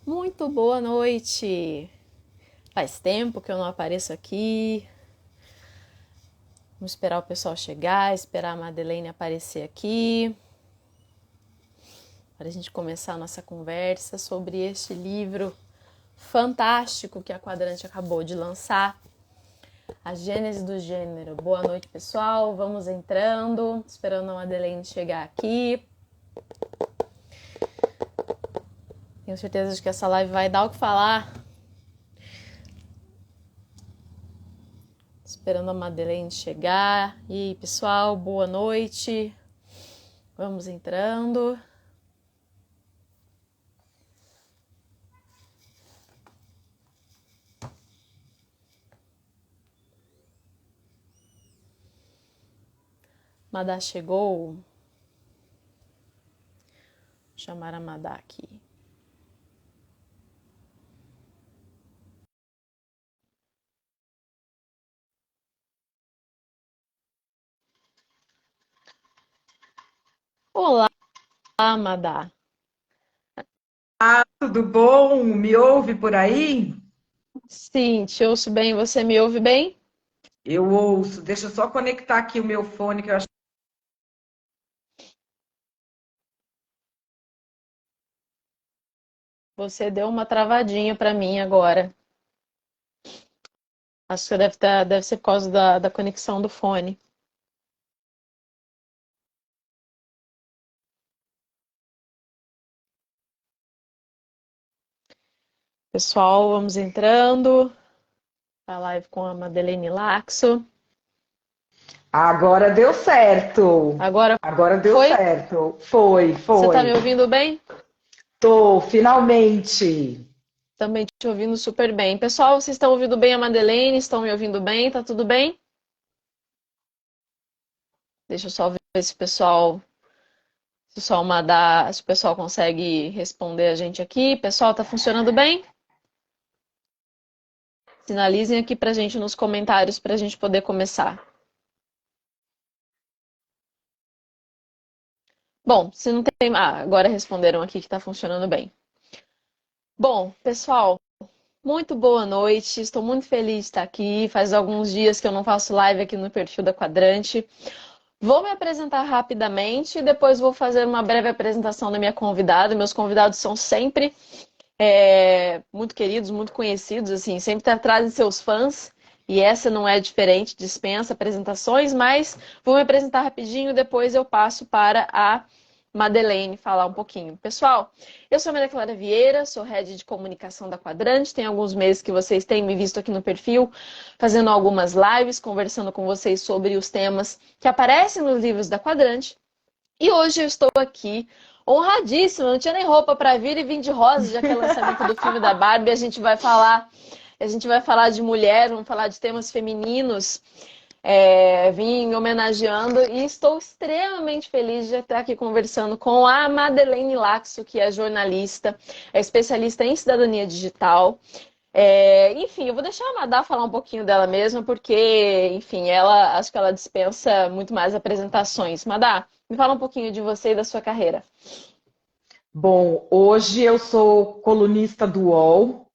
Muito boa noite! Faz tempo que eu não apareço aqui. Vamos esperar o pessoal chegar, esperar a Madeleine aparecer aqui, para a gente começar a nossa conversa sobre este livro fantástico que a Quadrante acabou de lançar, A Gênese do Gênero. Boa noite, pessoal. Vamos entrando, esperando a Madeleine chegar aqui. Tenho certeza de que essa live vai dar o que falar. Esperando a Madeleine chegar. E aí, pessoal, boa noite. Vamos entrando. Madá chegou. Vou chamar a Madá aqui. Olá, Madá. Tudo bom? Me ouve por aí? Sim, te ouço bem. Você me ouve bem? Eu ouço. Deixa eu só conectar aqui o meu fone, que eu acho. Você deu uma travadinha para mim agora. Acho que deve ser por causa da conexão do fone. Pessoal, vamos entrando. A live com a Madeleine Laxo. Agora deu certo. Agora Agora deu foi? certo. Foi, Você está foi. me ouvindo bem? Tô, finalmente. Também te ouvindo super bem. Pessoal, vocês estão ouvindo bem a Madeleine? Estão me ouvindo bem? Tá tudo bem? Deixa eu só ver se o pessoal consegue responder a gente aqui. Pessoal, tá funcionando bem? Sinalizem aqui pra gente nos comentários pra gente poder começar. Bom, se não tem. Agora responderam aqui que tá funcionando bem. Bom, pessoal, muito boa noite. Estou muito feliz de estar aqui. Faz alguns dias que eu não faço live aqui no perfil da Quadrante. Vou me apresentar rapidamente e depois vou fazer uma breve apresentação da minha convidada. Meus convidados são sempre muito queridos, muito conhecidos, assim, sempre trazem seus fãs. E essa não é diferente, dispensa apresentações, mas vou me apresentar rapidinho, depois eu passo para a Madeleine falar um pouquinho. Pessoal, eu sou a Maria Clara Vieira, sou head de comunicação da Quadrante. Tem alguns meses que vocês têm me visto aqui no perfil, fazendo algumas lives, conversando com vocês sobre os temas que aparecem nos livros da Quadrante. E hoje eu estou aqui honradíssima, não tinha nem roupa para vir e vim de rosa, já que é lançamento do filme da Barbie, a gente vai falar de mulher, vamos falar de temas femininos. Vim homenageando e estou extremamente feliz de estar aqui conversando com a Madeleine Laxo, que é jornalista, é especialista em cidadania digital. Enfim, eu vou deixar a Madá falar um pouquinho dela mesma, porque, enfim, acho que ela dispensa muito mais apresentações. Madá, me fala um pouquinho de você e da sua carreira. Bom, hoje eu sou colunista do UOL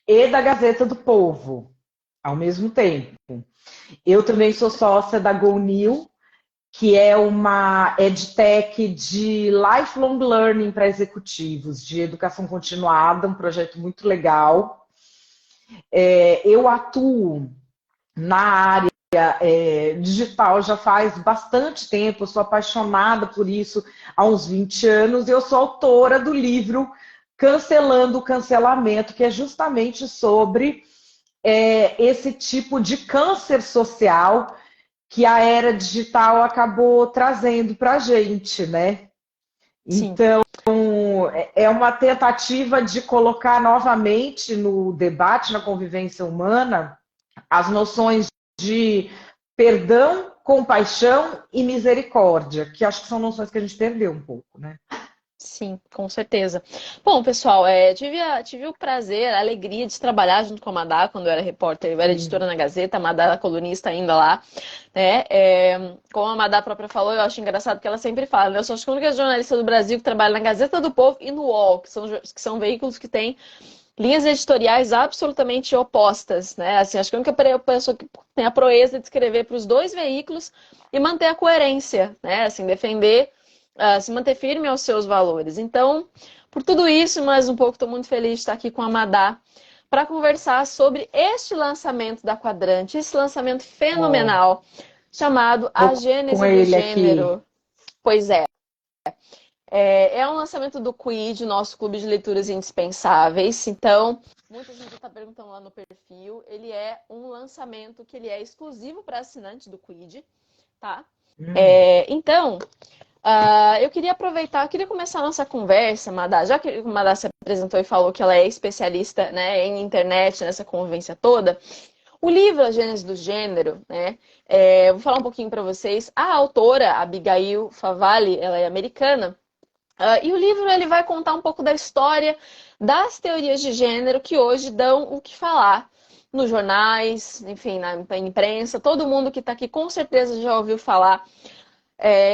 e da Gazeta do Povo, ao mesmo tempo. Eu também sou sócia da GoNew, que é uma edtech de lifelong learning para executivos, de educação continuada, um projeto muito legal. Eu atuo na área digital já faz bastante tempo, eu sou apaixonada por isso há uns 20 anos, e eu sou autora do livro Cancelando o Cancelamento, que é justamente sobre esse tipo de câncer social que a era digital acabou trazendo para a gente, né? Sim, Então, é uma tentativa de colocar novamente no debate, na convivência humana, as noções de perdão, compaixão e misericórdia, que acho que são noções que a gente perdeu um pouco, né? Sim, com certeza. Bom, pessoal, tive o prazer, a alegria de trabalhar junto com a Madá quando eu era repórter, eu era editora Sim. na Gazeta, a Madá era colunista ainda lá, né? Como a Madá própria falou, eu acho engraçado que ela sempre fala, né? Eu sou acho que a única jornalista do Brasil que trabalha na Gazeta do Povo e no UOL, que são veículos que têm linhas editoriais absolutamente opostas, né? Assim, acho que a única pessoa que tem a proeza de escrever para os dois veículos e manter a coerência, né? Assim, defender, se manter firme aos seus valores. Então, por tudo isso, mais um pouco, estou muito feliz de estar aqui com a Madá para conversar sobre este lançamento da Quadrante, esse lançamento Ó, fenomenal chamado A tô com Gênese do ele aqui. Gênero. Pois é um lançamento do Quid, nosso clube de leituras indispensáveis. Então, muita gente está perguntando lá no perfil. Ele é um lançamento que ele é exclusivo para assinantes do Quid, tá? Hum, Então, eu queria aproveitar, eu queria começar a nossa conversa, Madá, já que a Madá se apresentou e falou que ela é especialista, né, em internet, nessa convivência toda. O livro A Gênese do Gênero, né? Vou falar um pouquinho para vocês. A autora, Abigail Favale, ela é americana. E o livro ele vai contar um pouco da história das teorias de gênero que hoje dão o que falar nos jornais, enfim, na imprensa. Todo mundo que está aqui com certeza já ouviu falar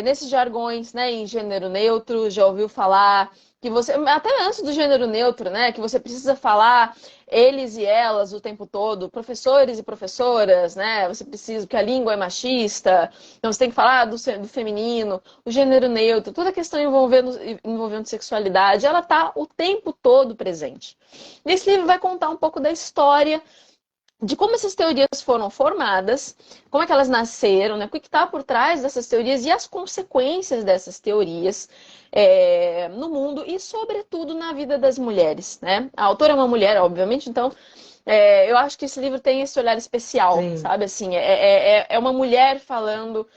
nesses jargões, né, em gênero neutro, já ouviu falar que você, até antes do gênero neutro, né, que você precisa falar eles e elas o tempo todo, professores e professoras, né, você precisa, porque a língua é machista, então você tem que falar do feminino, o gênero neutro, toda a questão envolvendo sexualidade, ela está o tempo todo presente. Esse livro vai contar um pouco da história de como essas teorias foram formadas, como é que elas nasceram, né? O que está por trás dessas teorias e as consequências dessas teorias no mundo e, sobretudo, na vida das mulheres, né? A autora é uma mulher, obviamente, então eu acho que esse livro tem esse olhar especial, sim. sabe? Assim, é uma mulher falando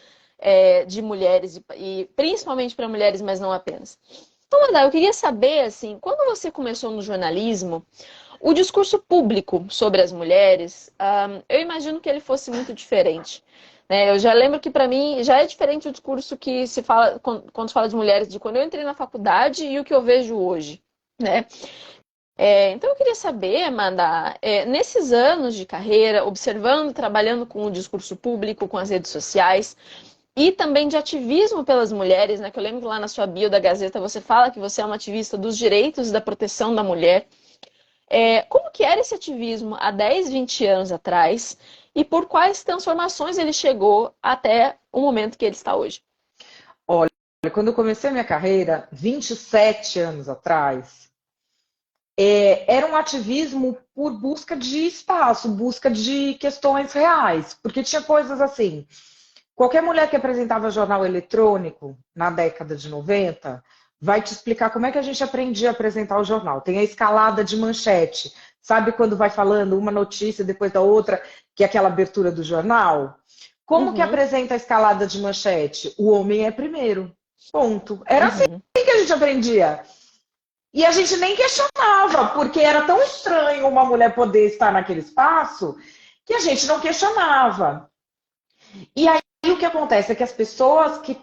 de mulheres e principalmente para mulheres, mas não apenas. Então, Adá, eu queria saber, assim, quando você começou no jornalismo, o discurso público sobre as mulheres, eu imagino que ele fosse muito diferente. Né? Eu já lembro que, para mim, já é diferente o discurso que se fala quando se fala de mulheres de quando eu entrei na faculdade e o que eu vejo hoje. Né? Então, eu queria saber, Amanda, nesses anos de carreira, observando, trabalhando com o discurso público, com as redes sociais, e também de ativismo pelas mulheres, né? Que eu lembro que lá na sua bio da Gazeta você fala que você é uma ativista dos direitos e da proteção da mulher. Como que era esse ativismo há 10, 20 anos atrás e por quais transformações ele chegou até o momento que ele está hoje? Olha, quando eu comecei a minha carreira, 27 anos atrás, era um ativismo por busca de espaço, busca de questões reais, porque tinha coisas assim. Qualquer mulher que apresentava jornal eletrônico na década de 90 vai te explicar como é que a gente aprendia a apresentar o jornal. Tem a escalada de manchete. Sabe quando vai falando uma notícia depois da outra, que é aquela abertura do jornal? Como que Uhum, apresenta a escalada de manchete? O homem é primeiro. Ponto. Era assim uhum, que a gente aprendia. E a gente nem questionava, porque era tão estranho uma mulher poder estar naquele espaço que a gente não questionava. E aí o que acontece é que as pessoas que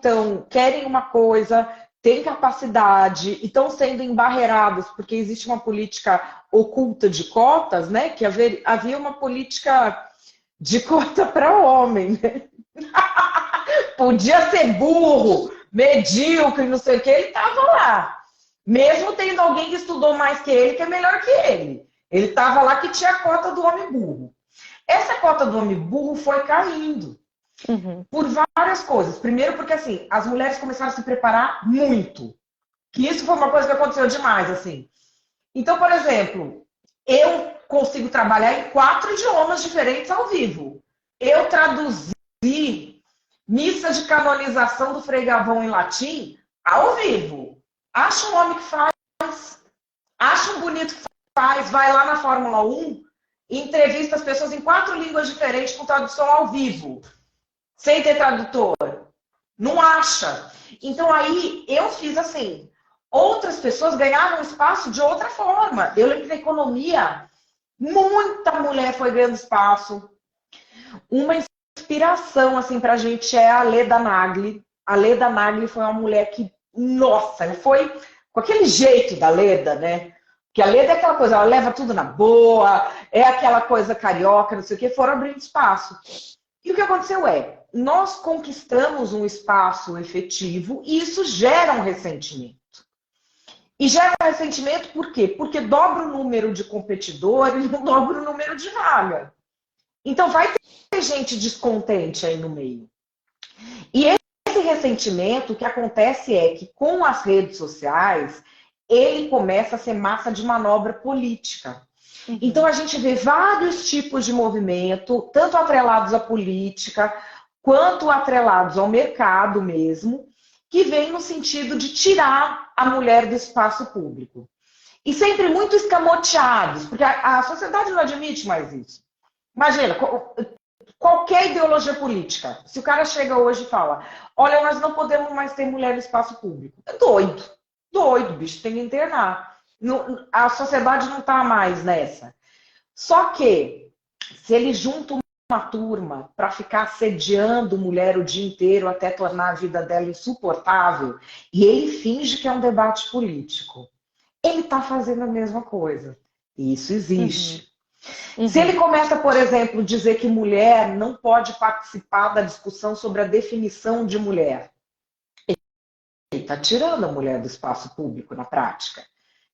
querem uma coisa, têm capacidade e estão sendo embarreiradas, porque existe uma política oculta de cotas, né? Que havia uma política de cota para homem, né? Podia ser burro, medíocre, não sei o que, ele estava lá. Mesmo tendo alguém que estudou mais que ele, que é melhor que ele. Ele estava lá que tinha a cota do homem burro. Essa cota do homem burro foi caindo. uhum, Por várias coisas. Primeiro, porque assim, as mulheres começaram a se preparar muito. Que isso foi uma coisa que aconteceu demais, assim. Então, por exemplo, eu consigo trabalhar em 4 idiomas diferentes ao vivo. Eu traduzi missa de canonização do Frei Gavão em latim ao vivo. Acha um homem que faz, acha um bonito que faz, vai lá na Fórmula 1 e entrevista as pessoas em 4 línguas diferentes com tradução ao vivo, sem ter tradutor. Não acha. Então aí eu fiz assim. Outras pessoas ganhavam espaço de outra forma. Eu lembro que na economia, muita mulher foi ganhando espaço. Uma inspiração assim pra gente é a Leda Nagli. A Leda Nagli foi uma mulher que, nossa, foi com aquele jeito da Leda, né? Que a Leda é aquela coisa, ela leva tudo na boa, é aquela coisa carioca, não sei o quê, foram abrindo espaço. E o que aconteceu é, nós conquistamos um espaço efetivo e isso gera um ressentimento. E gera um ressentimento por quê? Porque dobra o número de competidores, não dobra o número de vaga. Então vai ter gente descontente aí no meio. E esse ressentimento, o que acontece é que com as redes sociais, ele começa a ser massa de manobra política. Então a gente vê vários tipos de movimento, tanto atrelados à política, quanto atrelados ao mercado mesmo, que vem no sentido de tirar a mulher do espaço público. E sempre muito escamoteados, porque a sociedade não admite mais isso. Imagina, qualquer ideologia política, se o cara chega hoje e fala, olha, nós não podemos mais ter mulher no espaço público. É doido, doido, bicho, tem que internar. A sociedade não está mais nessa. Só que, se ele junta uma turma para ficar assediando mulher o dia inteiro até tornar a vida dela insuportável, e ele finge que é um debate político, ele está fazendo a mesma coisa. E isso existe. Se ele começa, por exemplo, dizer que mulher não pode participar da discussão sobre a definição de mulher, ele está tirando a mulher do espaço público na prática.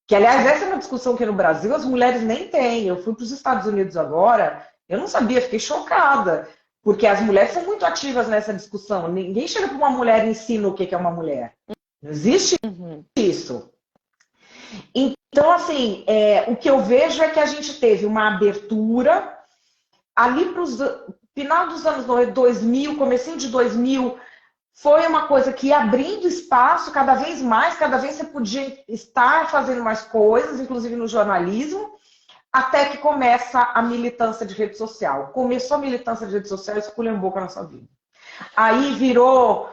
Que, aliás, essa é uma discussão que no Brasil as mulheres nem têm. Eu fui para os Estados Unidos agora, eu não sabia, fiquei chocada. Porque as mulheres são muito ativas nessa discussão. Ninguém chega para uma mulher e ensina o que é uma mulher. Não existe isso. Então, assim, o que eu vejo é que a gente teve uma abertura ali para o final dos anos 2000, comecinho de 2000, foi uma coisa que ia abrindo espaço cada vez mais, cada vez você podia estar fazendo mais coisas, inclusive no jornalismo, até que começa a militância de rede social. Começou a militância de rede social, esculhambou com a nossa vida. Aí virou...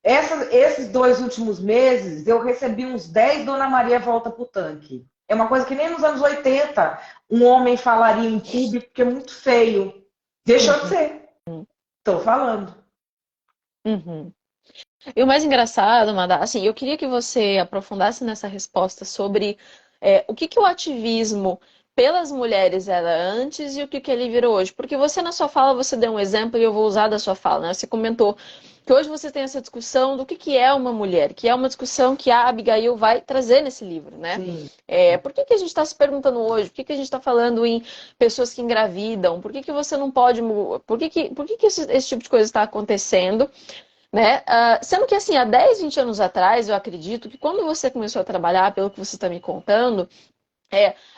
Esses 2 últimos meses, eu recebi uns 10 Dona Maria volta pro tanque. É uma coisa que nem nos anos 80 um homem falaria em público, porque é muito feio. Deixou de ser. Estou falando. E o mais engraçado, Amanda, assim, eu queria que você aprofundasse nessa resposta sobre o que o ativismo pelas mulheres era antes e o que ele virou hoje. Porque você, na sua fala, você deu um exemplo e eu vou usar da sua fala, né? Você comentou que hoje você tem essa discussão do que é uma mulher, que é uma discussão que a Abigail vai trazer nesse livro, né? Por que a gente está se perguntando hoje? Por que a gente está falando em pessoas que engravidam? Por que você não pode... Por que esse tipo de coisa está acontecendo? Né? Sendo que, assim, há 10, 20 anos atrás, eu acredito que quando você começou a trabalhar, pelo que você está me contando,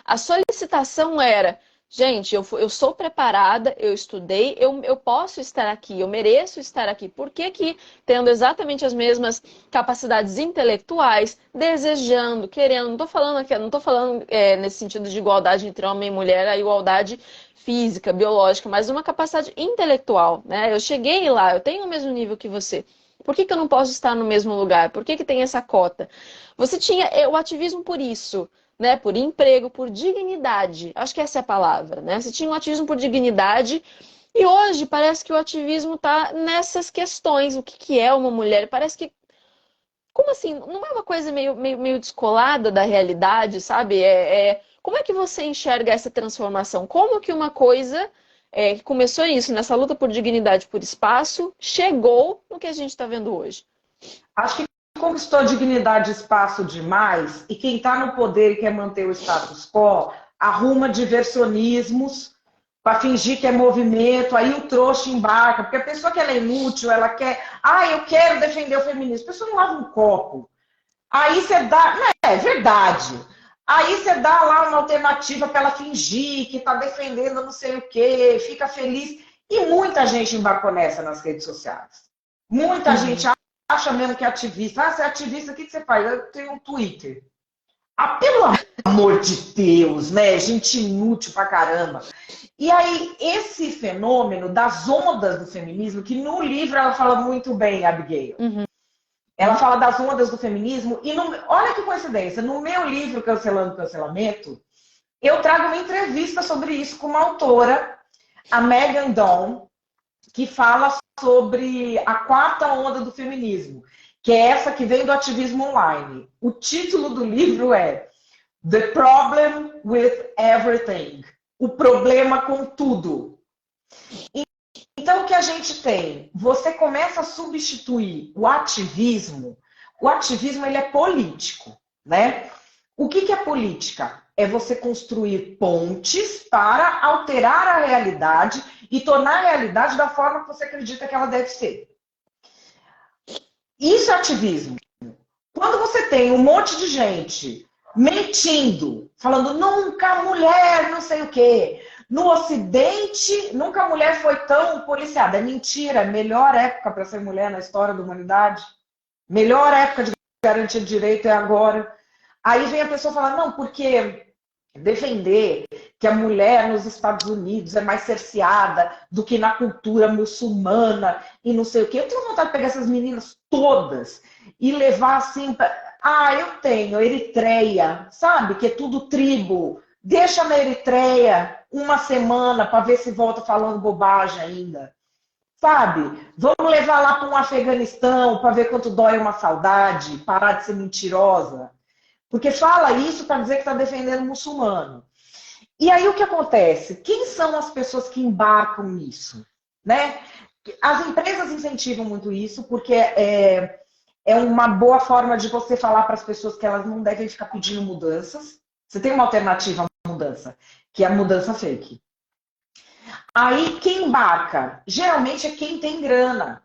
a solicitação era, gente, eu sou preparada, eu estudei, eu posso estar aqui, eu mereço estar aqui. Por que tendo exatamente as mesmas capacidades intelectuais, desejando, querendo, não estou falando nesse sentido de igualdade entre homem e mulher, a igualdade física, biológica, mas uma capacidade intelectual, né? Eu cheguei lá, eu tenho o mesmo nível que você. Por que eu não posso estar no mesmo lugar? Por que tem essa cota? Você tinha o ativismo por isso, né? Por emprego, por dignidade. Acho que essa é a palavra, né? Você tinha um ativismo por dignidade e hoje parece que o ativismo está nessas questões. O que é uma mulher? Parece que... Como assim? Não é uma coisa meio descolada da realidade, sabe? Como é que você enxerga essa transformação? Como que uma coisa que começou isso, nessa luta por dignidade, por espaço, chegou no que a gente está vendo hoje? Acho que conquistou dignidade e espaço demais, e quem está no poder e quer manter o status quo, arruma diversionismos para fingir que é movimento, aí o trouxa embarca, porque a pessoa que ela é inútil, ela quer, eu quero defender o feminismo, a pessoa não lava um copo. Aí você dá, é verdade. Aí você dá lá uma alternativa para ela fingir que está defendendo não sei o quê, fica feliz. E muita gente embarcou nessa nas redes sociais. Muita gente acha mesmo que é ativista. Você é ativista, o que você faz? Eu tenho um Twitter. Pelo amor de Deus, né? Gente inútil pra caramba. E aí, esse fenômeno das ondas do feminismo, que no livro ela fala muito bem, Abigail. Ela fala das ondas do feminismo e olha que coincidência, no meu livro Cancelando o Cancelamento, eu trago uma entrevista sobre isso com uma autora, a Megan Dawn, que fala sobre a 4ª onda do feminismo, que é essa que vem do ativismo online. O título do livro é The Problem with Everything. O problema com tudo. Então, o que a gente tem? Você começa a substituir o ativismo. O ativismo, ele é político, né? O que é política? É você construir pontes para alterar a realidade e tornar a realidade da forma que você acredita que ela deve ser. Isso é ativismo. Quando você tem um monte de gente mentindo, falando nunca a mulher não sei o quê. No Ocidente, nunca a mulher foi tão policiada. É mentira, melhor época para ser mulher na história da humanidade. Melhor época de garantir direito é agora. Aí vem a pessoa falar, não, porque defender que a mulher nos Estados Unidos é mais cerceada do que na cultura muçulmana e não sei o quê. Eu tenho vontade de pegar essas meninas todas e levar assim para... Ah, eu tenho Eritreia, sabe? Que é tudo tribo. Deixa na Eritreia uma semana para ver se volta falando bobagem ainda. Sabe? Vamos levar lá para um Afeganistão para ver quanto dói uma saudade, parar de ser mentirosa. Porque fala isso para dizer que está defendendo o muçulmano. E aí o que acontece? Quem são as pessoas que embarcam nisso? Né? As empresas incentivam muito isso, porque é uma boa forma de você falar para as pessoas que elas não devem ficar pedindo mudanças. Você tem uma alternativa à mudança, que é a mudança fake. Aí quem embarca? Geralmente é quem tem grana.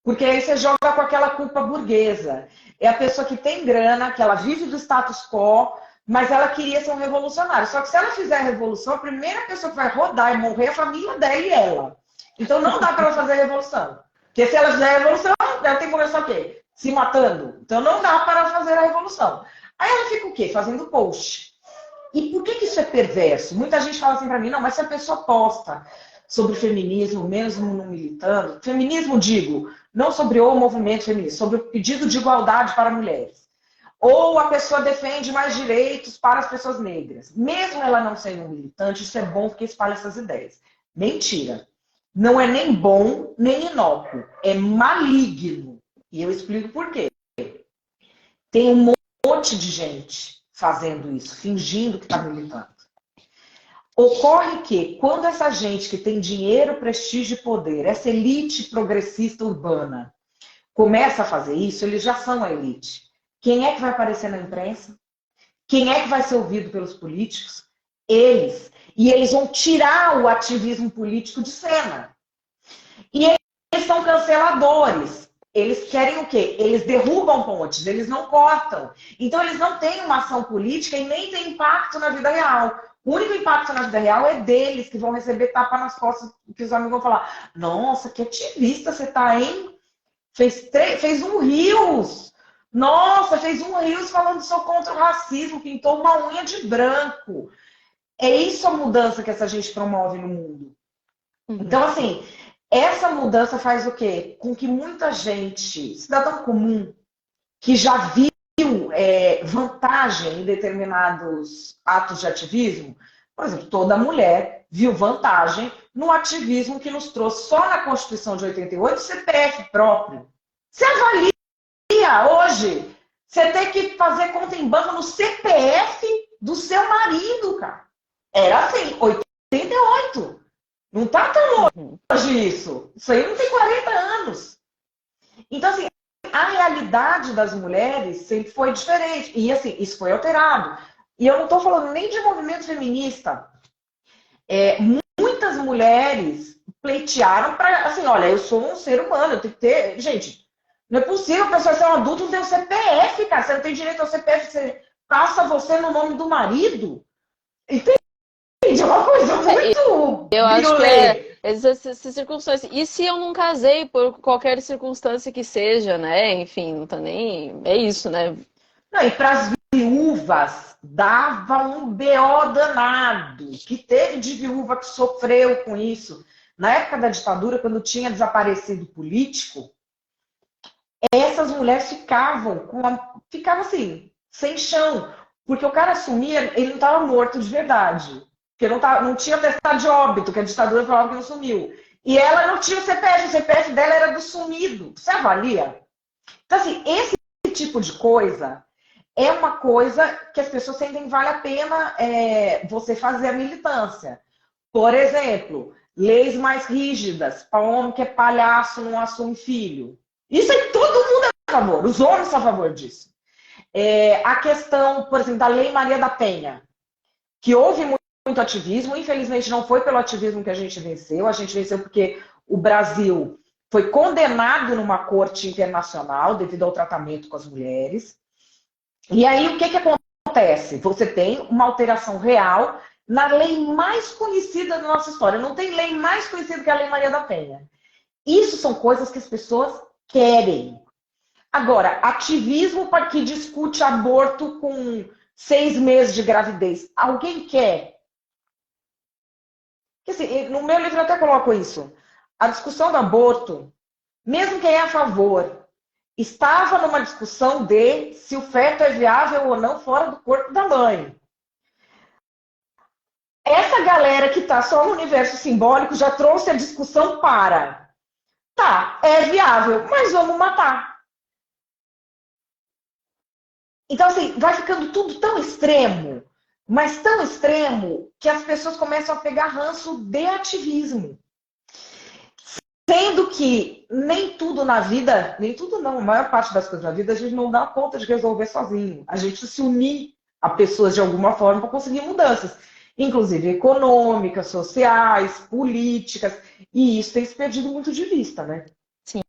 Porque aí você joga com aquela culpa burguesa. É a pessoa que tem grana, que ela vive do status quo, mas ela queria ser um revolucionário. Só que se ela fizer a revolução, a primeira pessoa que vai rodar e morrer é a família dela e ela. Então não dá para ela fazer a revolução. Porque se ela fizer a revolução, ela tem que começar o quê? Se matando. Então não dá para ela fazer a revolução. Aí ela fica o quê? Fazendo post. E por que isso é perverso? Muita gente fala assim para mim, não, mas se a pessoa posta sobre feminismo, mesmo não militando, feminismo digo, não sobre o movimento feminista, sobre o pedido de igualdade para mulheres. Ou a pessoa defende mais direitos para as pessoas negras. Mesmo ela não sendo um militante, isso é bom porque espalha essas ideias. Mentira. Não é nem bom, nem inócuo. É maligno. E eu explico por quê. Tem um monte de gente fazendo isso, fingindo que está militando. Ocorre que, quando essa gente que tem dinheiro, prestígio e poder, essa elite progressista urbana, começa a fazer isso, eles já são a elite. Quem é que vai aparecer na imprensa? Quem é que vai ser ouvido pelos políticos? Eles. E eles vão tirar o ativismo político de cena. E eles são canceladores. Eles querem o quê? Eles derrubam pontes, eles não cortam. Então, eles não têm uma ação política e nem têm impacto na vida real. O único impacto na vida real é deles, que vão receber tapa nas costas, que os amigos vão falar, nossa, que ativista você tá, hein? Fez um Reels. Nossa, fez um Reels falando só contra o racismo, pintou uma unha de branco. É isso a mudança que essa gente promove no mundo. Então, assim, essa mudança faz o quê? Com que muita gente, cidadão comum, que já viu vantagem em determinados atos de ativismo, por exemplo, toda mulher viu vantagem no ativismo que nos trouxe só na Constituição de 88 o CPF próprio. Você avalia hoje, você tem que fazer conta em banco no CPF do seu marido, cara. Era assim, 88. Não tá tão longe isso. Isso aí não tem 40 anos. Então, assim, a realidade das mulheres sempre foi diferente. E, assim, isso foi alterado. E eu não estou falando nem de movimento feminista. Muitas mulheres pleitearam para, assim, olha, eu sou um ser humano, eu tenho que ter... Gente, não é possível a pessoa ser um adulto e não ter o CPF, cara. Você não tem direito ao CPF, você passa você no nome do marido. Entende? É uma coisa muito... Eu acho que essas circunstâncias. E se eu não casei por qualquer circunstância que seja, né? Enfim, não tá nem. É isso, né? Não, e para as viúvas dava um BO danado. Que teve de viúva que sofreu com isso. Na época da ditadura, quando tinha desaparecido político, essas mulheres ficavam assim, sem chão. Porque o cara sumia, ele não estava morto de verdade. Porque não tinha atestado de óbito, que a ditadura falava que não sumiu. E ela não tinha o CPF dela era do sumido. Você avalia? Então, assim, esse tipo de coisa é uma coisa que as pessoas sentem que vale a pena você fazer a militância. Por exemplo, leis mais rígidas para homem que é palhaço não assume filho. Isso aí todo mundo é a favor, os homens são a favor disso. A questão, por exemplo, da Lei Maria da Penha, que houve muito ativismo, infelizmente não foi pelo ativismo que a gente venceu porque o Brasil foi condenado numa corte internacional devido ao tratamento com as mulheres. E aí o que acontece? Você tem uma alteração real na lei mais conhecida da nossa história. Não tem lei mais conhecida que a Lei Maria da Penha. Isso são coisas que as pessoas querem. Agora, ativismo para que discute aborto com 6 meses de gravidez. Alguém quer? Porque, assim, no meu livro eu até coloco isso. A discussão do aborto, mesmo quem é a favor, estava numa discussão de se o feto é viável ou não fora do corpo da mãe. Essa galera que está só no universo simbólico já trouxe a discussão para. Tá, é viável, mas vamos matar. Então, assim, vai ficando tudo tão extremo, mas tão extremo, que as pessoas começam a pegar ranço de ativismo. Sendo que nem tudo na vida, nem tudo não, a maior parte das coisas na vida a gente não dá conta de resolver sozinho. A gente se unir a pessoas de alguma forma para conseguir mudanças, inclusive econômicas, sociais, políticas, e isso tem se perdido muito de vista, né? Sim.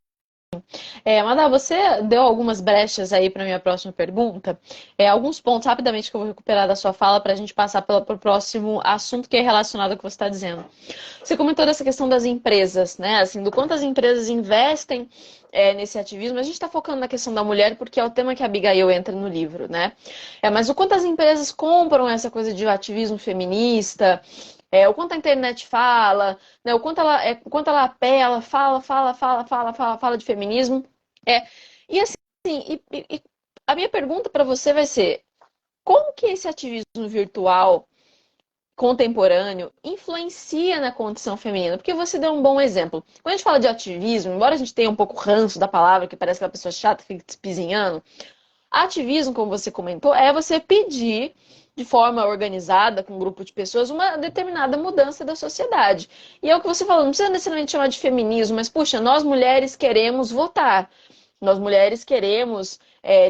Amanda, você deu algumas brechas aí para minha próxima pergunta. Alguns pontos rapidamente que eu vou recuperar da sua fala para a gente passar para o próximo assunto que é relacionado ao que você está dizendo. Você comentou dessa questão das empresas, né? Assim, do quanto as empresas investem nesse ativismo. A gente está focando na questão da mulher porque é o tema que a Abigail entra no livro, né? Mas o quanto as empresas compram essa coisa de ativismo feminista, o quanto a internet fala, né? O quanto ela apela, fala de feminismo. E assim, a minha pergunta para você vai ser: como que esse ativismo virtual contemporâneo influencia na condição feminina? Porque você deu um bom exemplo. Quando a gente fala de ativismo, embora a gente tenha um pouco ranço da palavra, que parece aquela pessoa chata que fica espizinhando, ativismo, como você comentou, é você pedir de forma organizada, com um grupo de pessoas, uma determinada mudança da sociedade. E é o que você falou, não precisa necessariamente chamar de feminismo, mas, puxa, nós mulheres queremos votar. Nós mulheres queremos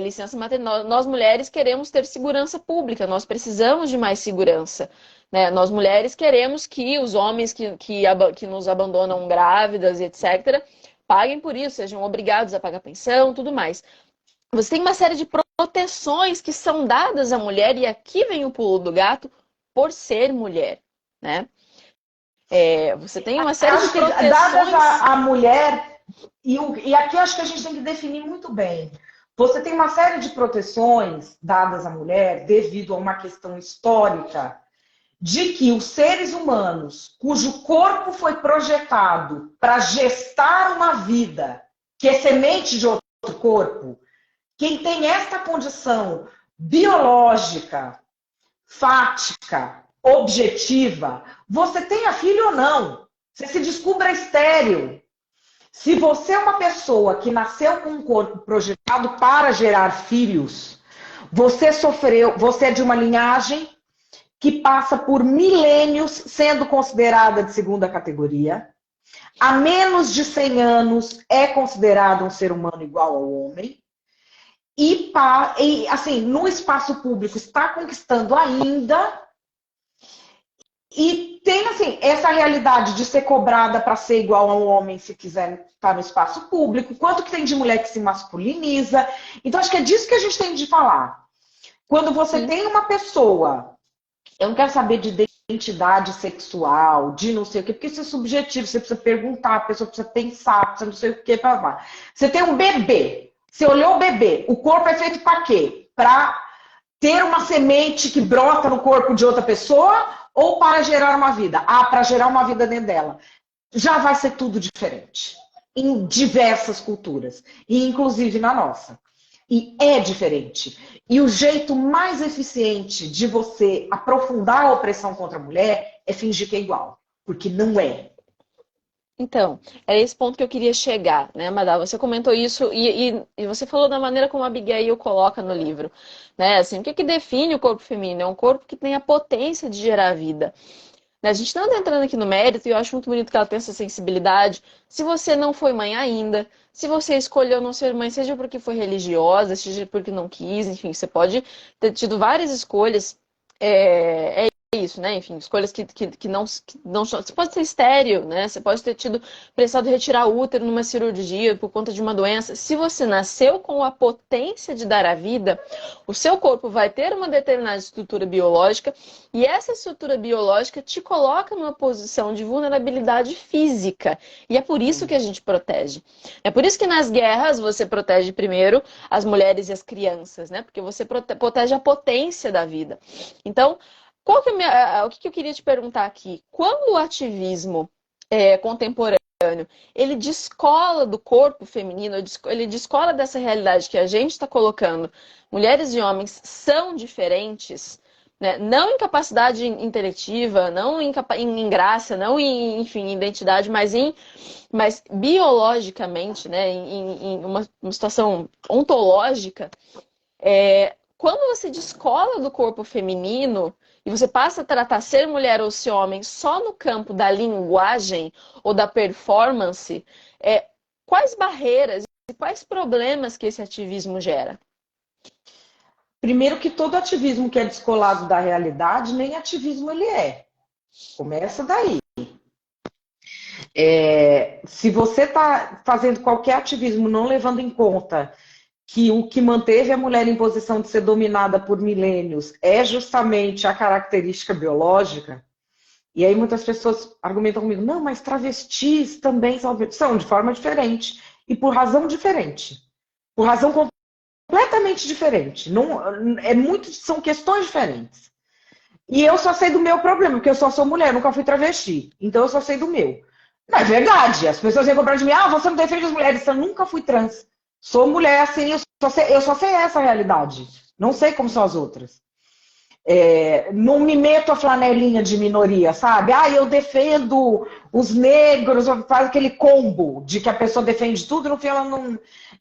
licença maternal, nós mulheres queremos ter segurança pública, nós precisamos de mais segurança. Né? Nós mulheres queremos que os homens que nos abandonam grávidas e etc. paguem por isso, sejam obrigados a pagar pensão, tudo mais. Você tem uma série de proteções que são dadas à mulher, e aqui vem o pulo do gato, por ser mulher. Né? Você tem uma série de proteções dadas à mulher, e aqui eu acho que a gente tem que definir muito bem. Você tem uma série de proteções dadas à mulher devido a uma questão histórica de que os seres humanos cujo corpo foi projetado para gestar uma vida que é semente de outro corpo, quem tem esta condição biológica, fática, objetiva, você tenha filho ou não, você se descubra estéril. Se você é uma pessoa que nasceu com um corpo projetado para gerar filhos, você é de uma linhagem que passa por milênios sendo considerada de segunda categoria. Há menos de 100 anos é considerado um ser humano igual ao homem. E assim, no espaço público está conquistando ainda. E tem, assim, essa realidade de ser cobrada para ser igual a um homem se quiser estar no espaço público. Quanto que tem de mulher que se masculiniza. Então, acho que é disso que a gente tem de falar. Quando você tem uma pessoa... Eu não quero saber de identidade sexual, de não sei o quê, porque isso é subjetivo. Você precisa perguntar, a pessoa precisa pensar, precisa não sei o quê. Você tem um bebê. Você olhou o bebê. O corpo é feito para quê? Para ter uma semente que brota no corpo de outra pessoa ou para gerar uma vida? Para gerar uma vida dentro dela. Já vai ser tudo diferente. Em diversas culturas. E inclusive na nossa. E é diferente. E o jeito mais eficiente de você aprofundar a opressão contra a mulher é fingir que é igual. Porque não é. Então, era esse ponto que eu queria chegar, né, Madá? Você comentou isso e você falou da maneira como a Abigail coloca no livro, né? Assim, o que que define o corpo feminino? É um corpo que tem a potência de gerar vida. Né? A gente não está entrando aqui no mérito e eu acho muito bonito que ela tenha essa sensibilidade. Se você não foi mãe ainda, se você escolheu não ser mãe, seja porque foi religiosa, seja porque não quis, enfim, você pode ter tido várias escolhas. É isso, né? Enfim, escolhas que não. Você pode ser estéril, né? Você pode ter tido precisado retirar útero numa cirurgia por conta de uma doença. Se você nasceu com a potência de dar a vida, o seu corpo vai ter uma determinada estrutura biológica e essa estrutura biológica te coloca numa posição de vulnerabilidade física. E é por isso que a gente protege. É por isso que nas guerras você protege primeiro as mulheres e as crianças, né? Porque você protege a potência da vida. Então, o que eu queria te perguntar aqui? Quando o ativismo contemporâneo ele descola do corpo feminino, ele descola dessa realidade que a gente está colocando, mulheres e homens são diferentes, né? Não em capacidade intelectiva, não em graça, não em, enfim, em identidade, mas biologicamente, né? Em uma situação ontológica, quando você descola do corpo feminino e você passa a tratar ser mulher ou ser homem só no campo da linguagem ou da performance, quais barreiras e quais problemas que esse ativismo gera? Primeiro que todo ativismo que é descolado da realidade, nem ativismo ele é. Começa daí. Se você está fazendo qualquer ativismo não levando em conta que o que manteve a mulher em posição de ser dominada por milênios é justamente a característica biológica, e aí muitas pessoas argumentam comigo, não, mas travestis também são de forma diferente e por razão diferente. Por razão completamente diferente. Não, são questões diferentes. E eu só sei do meu problema, porque eu só sou mulher, nunca fui travesti. Então eu só sei do meu. Não é verdade. As pessoas vêm comprar de mim, você não defende as mulheres. Eu nunca fui trans. Sou mulher, assim, eu só sei essa realidade. Não sei como são as outras. Não me meto a flanelinha de minoria, sabe? Eu defendo os negros, faz aquele combo de que a pessoa defende tudo e no fim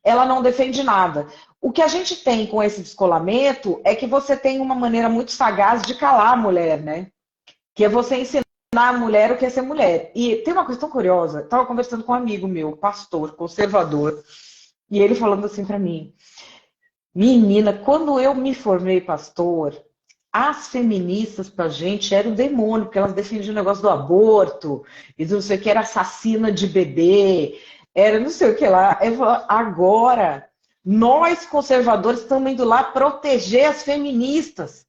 ela não defende nada. O que a gente tem com esse descolamento é que você tem uma maneira muito sagaz de calar a mulher, né? Que é você ensinar a mulher o que é ser mulher. E tem uma coisa tão curiosa, estava conversando com um amigo meu, pastor, conservador, e ele falando assim para mim, menina, quando eu me formei pastor, as feministas pra gente era o demônio, porque elas defendiam o negócio do aborto, e não sei o que, era assassina de bebê, era não sei o que lá. Eu falo, agora, nós conservadores estamos indo lá proteger as feministas,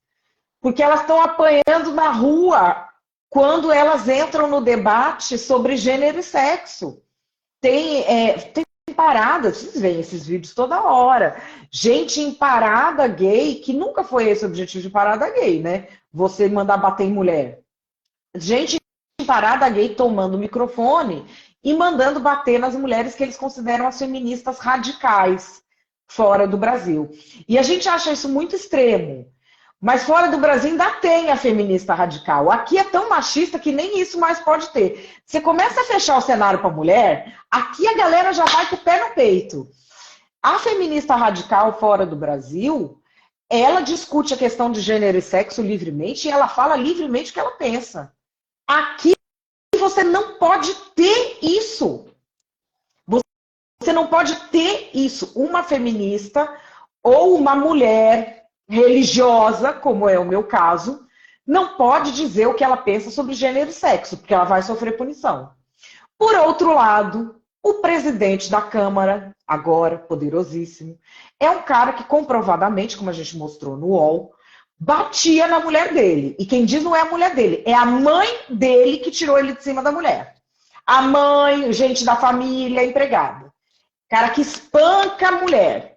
porque elas estão apanhando na rua quando elas entram no debate sobre gênero e sexo. Tem parada, vocês veem esses vídeos toda hora. Gente em parada gay, que nunca foi esse o objetivo de parada gay, né? Você mandar bater em mulher. Gente em parada gay tomando o microfone e mandando bater nas mulheres que eles consideram as feministas radicais fora do Brasil. E a gente acha isso muito extremo. Mas fora do Brasil ainda tem a feminista radical. Aqui é tão machista que nem isso mais pode ter. Você começa a fechar o cenário para mulher, aqui a galera já vai com o pé no peito. A feminista radical fora do Brasil, ela discute a questão de gênero e sexo livremente e ela fala livremente o que ela pensa. Aqui você não pode ter isso. Você não pode ter isso. Uma feminista ou uma mulher religiosa, como é o meu caso, não pode dizer o que ela pensa sobre gênero e sexo, porque ela vai sofrer punição. Por outro lado, o presidente da Câmara, agora poderosíssimo, é um cara que comprovadamente, como a gente mostrou no UOL, batia na mulher dele. E quem diz não é a mulher dele, é a mãe dele que tirou ele de cima da mulher. A mãe, gente da família, empregada. Cara que espanca a mulher.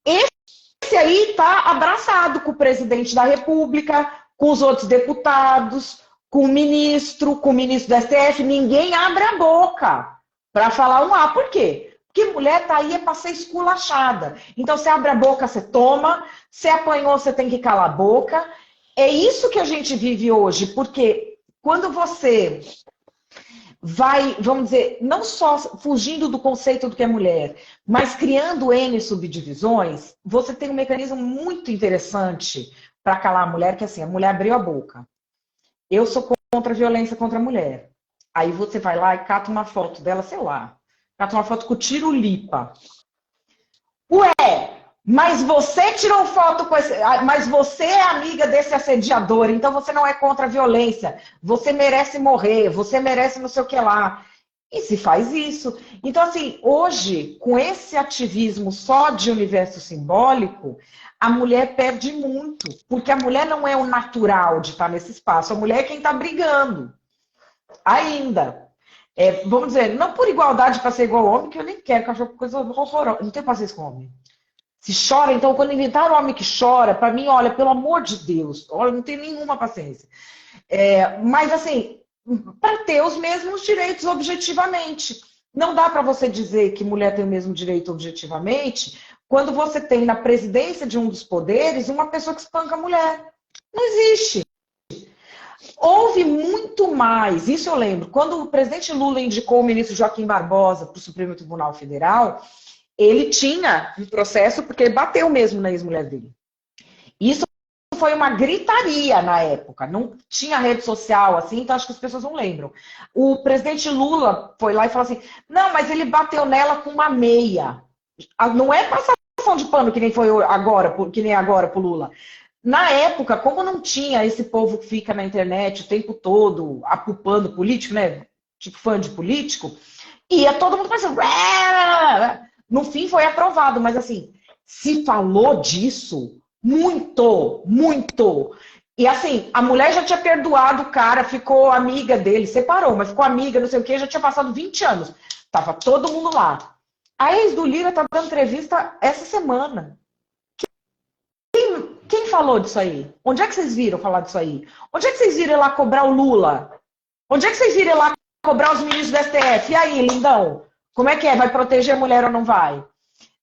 Esse aí está abraçado com o presidente da República, com os outros deputados, com o ministro do STF. Ninguém abre a boca para falar um A. Por quê? Porque mulher tá aí para ser esculachada. Então, você abre a boca, você toma. Se apanhou, você tem que calar a boca. É isso que a gente vive hoje, porque quando você vai, vamos dizer, não só fugindo do conceito do que é mulher, mas criando N subdivisões, você tem um mecanismo muito interessante para calar a mulher, que é assim, a mulher abriu a boca. Eu sou contra a violência contra a mulher. Aí você vai lá e cata uma foto dela, sei lá, cata uma foto com o Tiro-Lipa. Ué, mas você tirou foto com esse. Mas você é amiga desse assediador, então você não é contra a violência. Você merece morrer, você merece não sei o que lá. E se faz isso. Então, assim, hoje, com esse ativismo só de universo simbólico, a mulher perde muito. Porque a mulher não é o natural de estar nesse espaço. A mulher é quem está brigando. Ainda. Vamos dizer, não por igualdade para ser igual ao homem, que eu nem quero, que eu acho coisa horrorosa. Não tenho paciência com homem. Se chora, então, quando inventaram o homem que chora, para mim, olha, pelo amor de Deus, olha, não tenho nenhuma paciência. Mas, assim, para ter os mesmos direitos objetivamente. Não dá para você dizer que mulher tem o mesmo direito objetivamente quando você tem na presidência de um dos poderes uma pessoa que espanca a mulher. Não existe. Houve muito mais, isso eu lembro, quando o presidente Lula indicou o ministro Joaquim Barbosa para o Supremo Tribunal Federal, ele tinha um processo porque ele bateu mesmo na ex-mulher dele. Isso foi uma gritaria na época, não tinha rede social assim, então acho que as pessoas não lembram. O presidente Lula foi lá e falou assim, não, mas ele bateu nela com uma meia. Não é passação de pano que nem foi agora, que nem agora pro Lula. Na época, como não tinha esse povo que fica na internet o tempo todo apupando político, né? Tipo fã de político, ia todo mundo pensando. No fim foi aprovado, mas assim, se falou disso muito, muito. E assim, a mulher já tinha perdoado o cara, ficou amiga dele, separou, mas ficou amiga, não sei o quê, já tinha passado 20 anos. Tava todo mundo lá. A ex do Lira tá dando entrevista essa semana. Quem falou disso aí? Onde é que vocês viram falar disso aí? Onde é que vocês viram ir lá cobrar o Lula? Onde é que vocês viram ir lá cobrar os ministros do STF? E aí, lindão? Como é que é? Vai proteger a mulher ou não vai?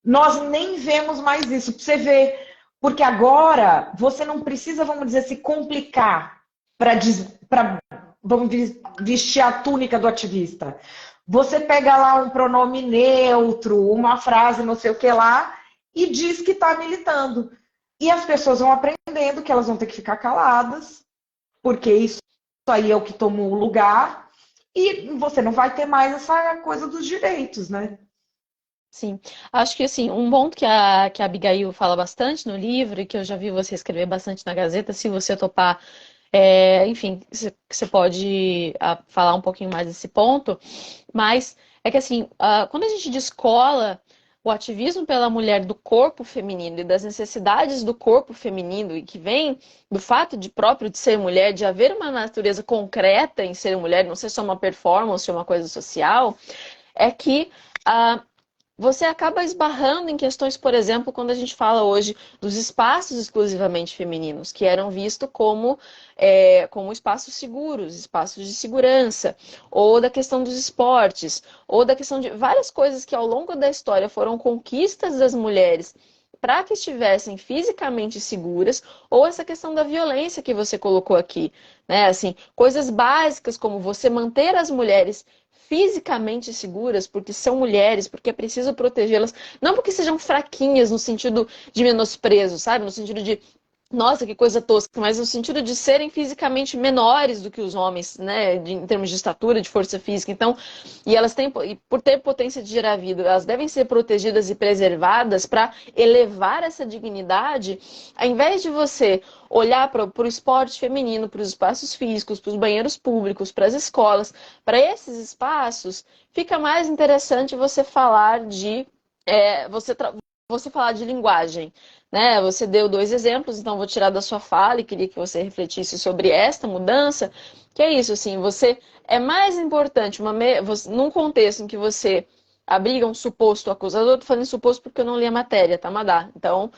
Nós nem vemos mais isso, pra você ver. Porque agora você não precisa, vamos dizer, se complicar para vamos vestir a túnica do ativista. Você pega lá um pronome neutro, uma frase não sei o que lá, e diz que está militando. E as pessoas vão aprendendo que elas vão ter que ficar caladas, porque isso aí é o que tomou o lugar, e você não vai ter mais essa coisa dos direitos, né? Sim, acho que assim, um ponto que a Abigail fala bastante no livro e que eu já vi você escrever bastante na Gazeta, se você topar, enfim, você pode falar um pouquinho mais desse ponto, mas é que assim, quando a gente descola o ativismo pela mulher do corpo feminino e das necessidades do corpo feminino e que vem do fato de próprio de ser mulher, de haver uma natureza concreta em ser mulher, não ser só uma performance ou uma coisa social, é que você acaba esbarrando em questões, por exemplo, quando a gente fala hoje dos espaços exclusivamente femininos, que eram vistos como espaços seguros, espaços de segurança, ou da questão dos esportes, ou da questão de várias coisas que ao longo da história foram conquistas das mulheres para que estivessem fisicamente seguras, ou essa questão da violência que você colocou aqui, né? Assim, coisas básicas como você manter as mulheres fisicamente seguras, porque são mulheres, porque é preciso protegê-las, não porque sejam fraquinhas no sentido de menosprezo, sabe? No sentido de nossa, que coisa tosca, mas no sentido de serem fisicamente menores do que os homens, né, em termos de estatura, de força física. Então, e elas têm, e por ter potência de gerar vida, elas devem ser protegidas e preservadas para elevar essa dignidade, ao invés de você olhar para o esporte feminino, para os espaços físicos, para os banheiros públicos, para as escolas, para esses espaços, fica mais interessante você falar de você falar de linguagem, né? Você deu dois exemplos, então vou tirar da sua fala e queria que você refletisse sobre esta mudança, que é isso, assim, você é mais importante num contexto em que você abriga um suposto acusador, tô falando em suposto porque eu não li a matéria, tá, Madá? Então,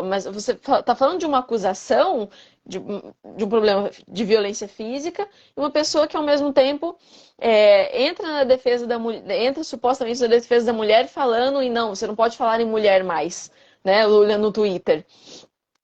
mas você tá falando de uma acusação de um problema de violência física e uma pessoa que ao mesmo tempo entra na defesa da mulher, entra supostamente na defesa da mulher falando e não, você não pode falar em mulher mais, né, Lula no Twitter.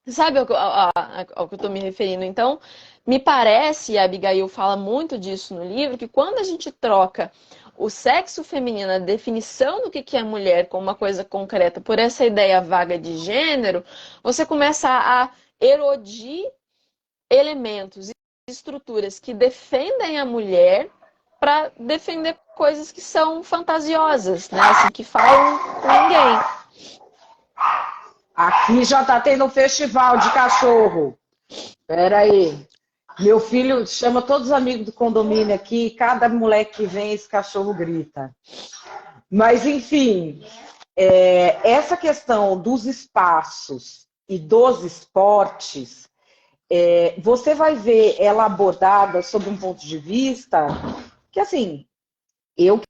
Sabe ao que eu estou me referindo? Então, Me parece, e a Abigail fala muito disso no livro, que quando a gente troca o sexo feminino, a definição do que é mulher como uma coisa concreta, por essa ideia vaga de gênero, você começa a erodir elementos e estruturas que defendem a mulher para defender coisas que são fantasiosas, né? Assim, que falam com ninguém. Aqui já tá tendo um festival de cachorro. Pera aí. Meu filho chama todos os amigos do condomínio aqui, cada moleque que vem, esse cachorro grita. Mas, enfim, essa questão dos espaços e dos esportes, você vai ver ela abordada sob um ponto de vista que, assim, eu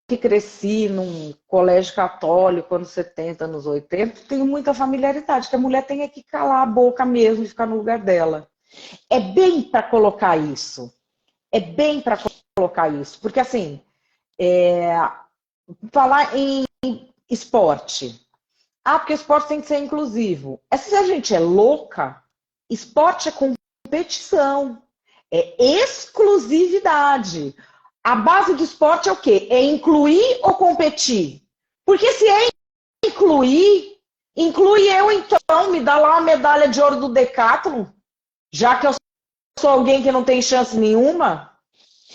que cresci num colégio católico anos 70, anos 80, tenho muita familiaridade, que a mulher tem que calar a boca mesmo e ficar no lugar dela. É bem para colocar isso. É bem para colocar isso. Porque, assim, falar em esporte. Ah, porque esporte tem que ser inclusivo. Se a gente é louca, esporte é competição. É exclusividade. A base do esporte é o quê? É incluir ou competir? Porque se é incluir, inclui eu então, me dá lá uma medalha de ouro do decathlon, já que eu sou alguém que não tem chance nenhuma.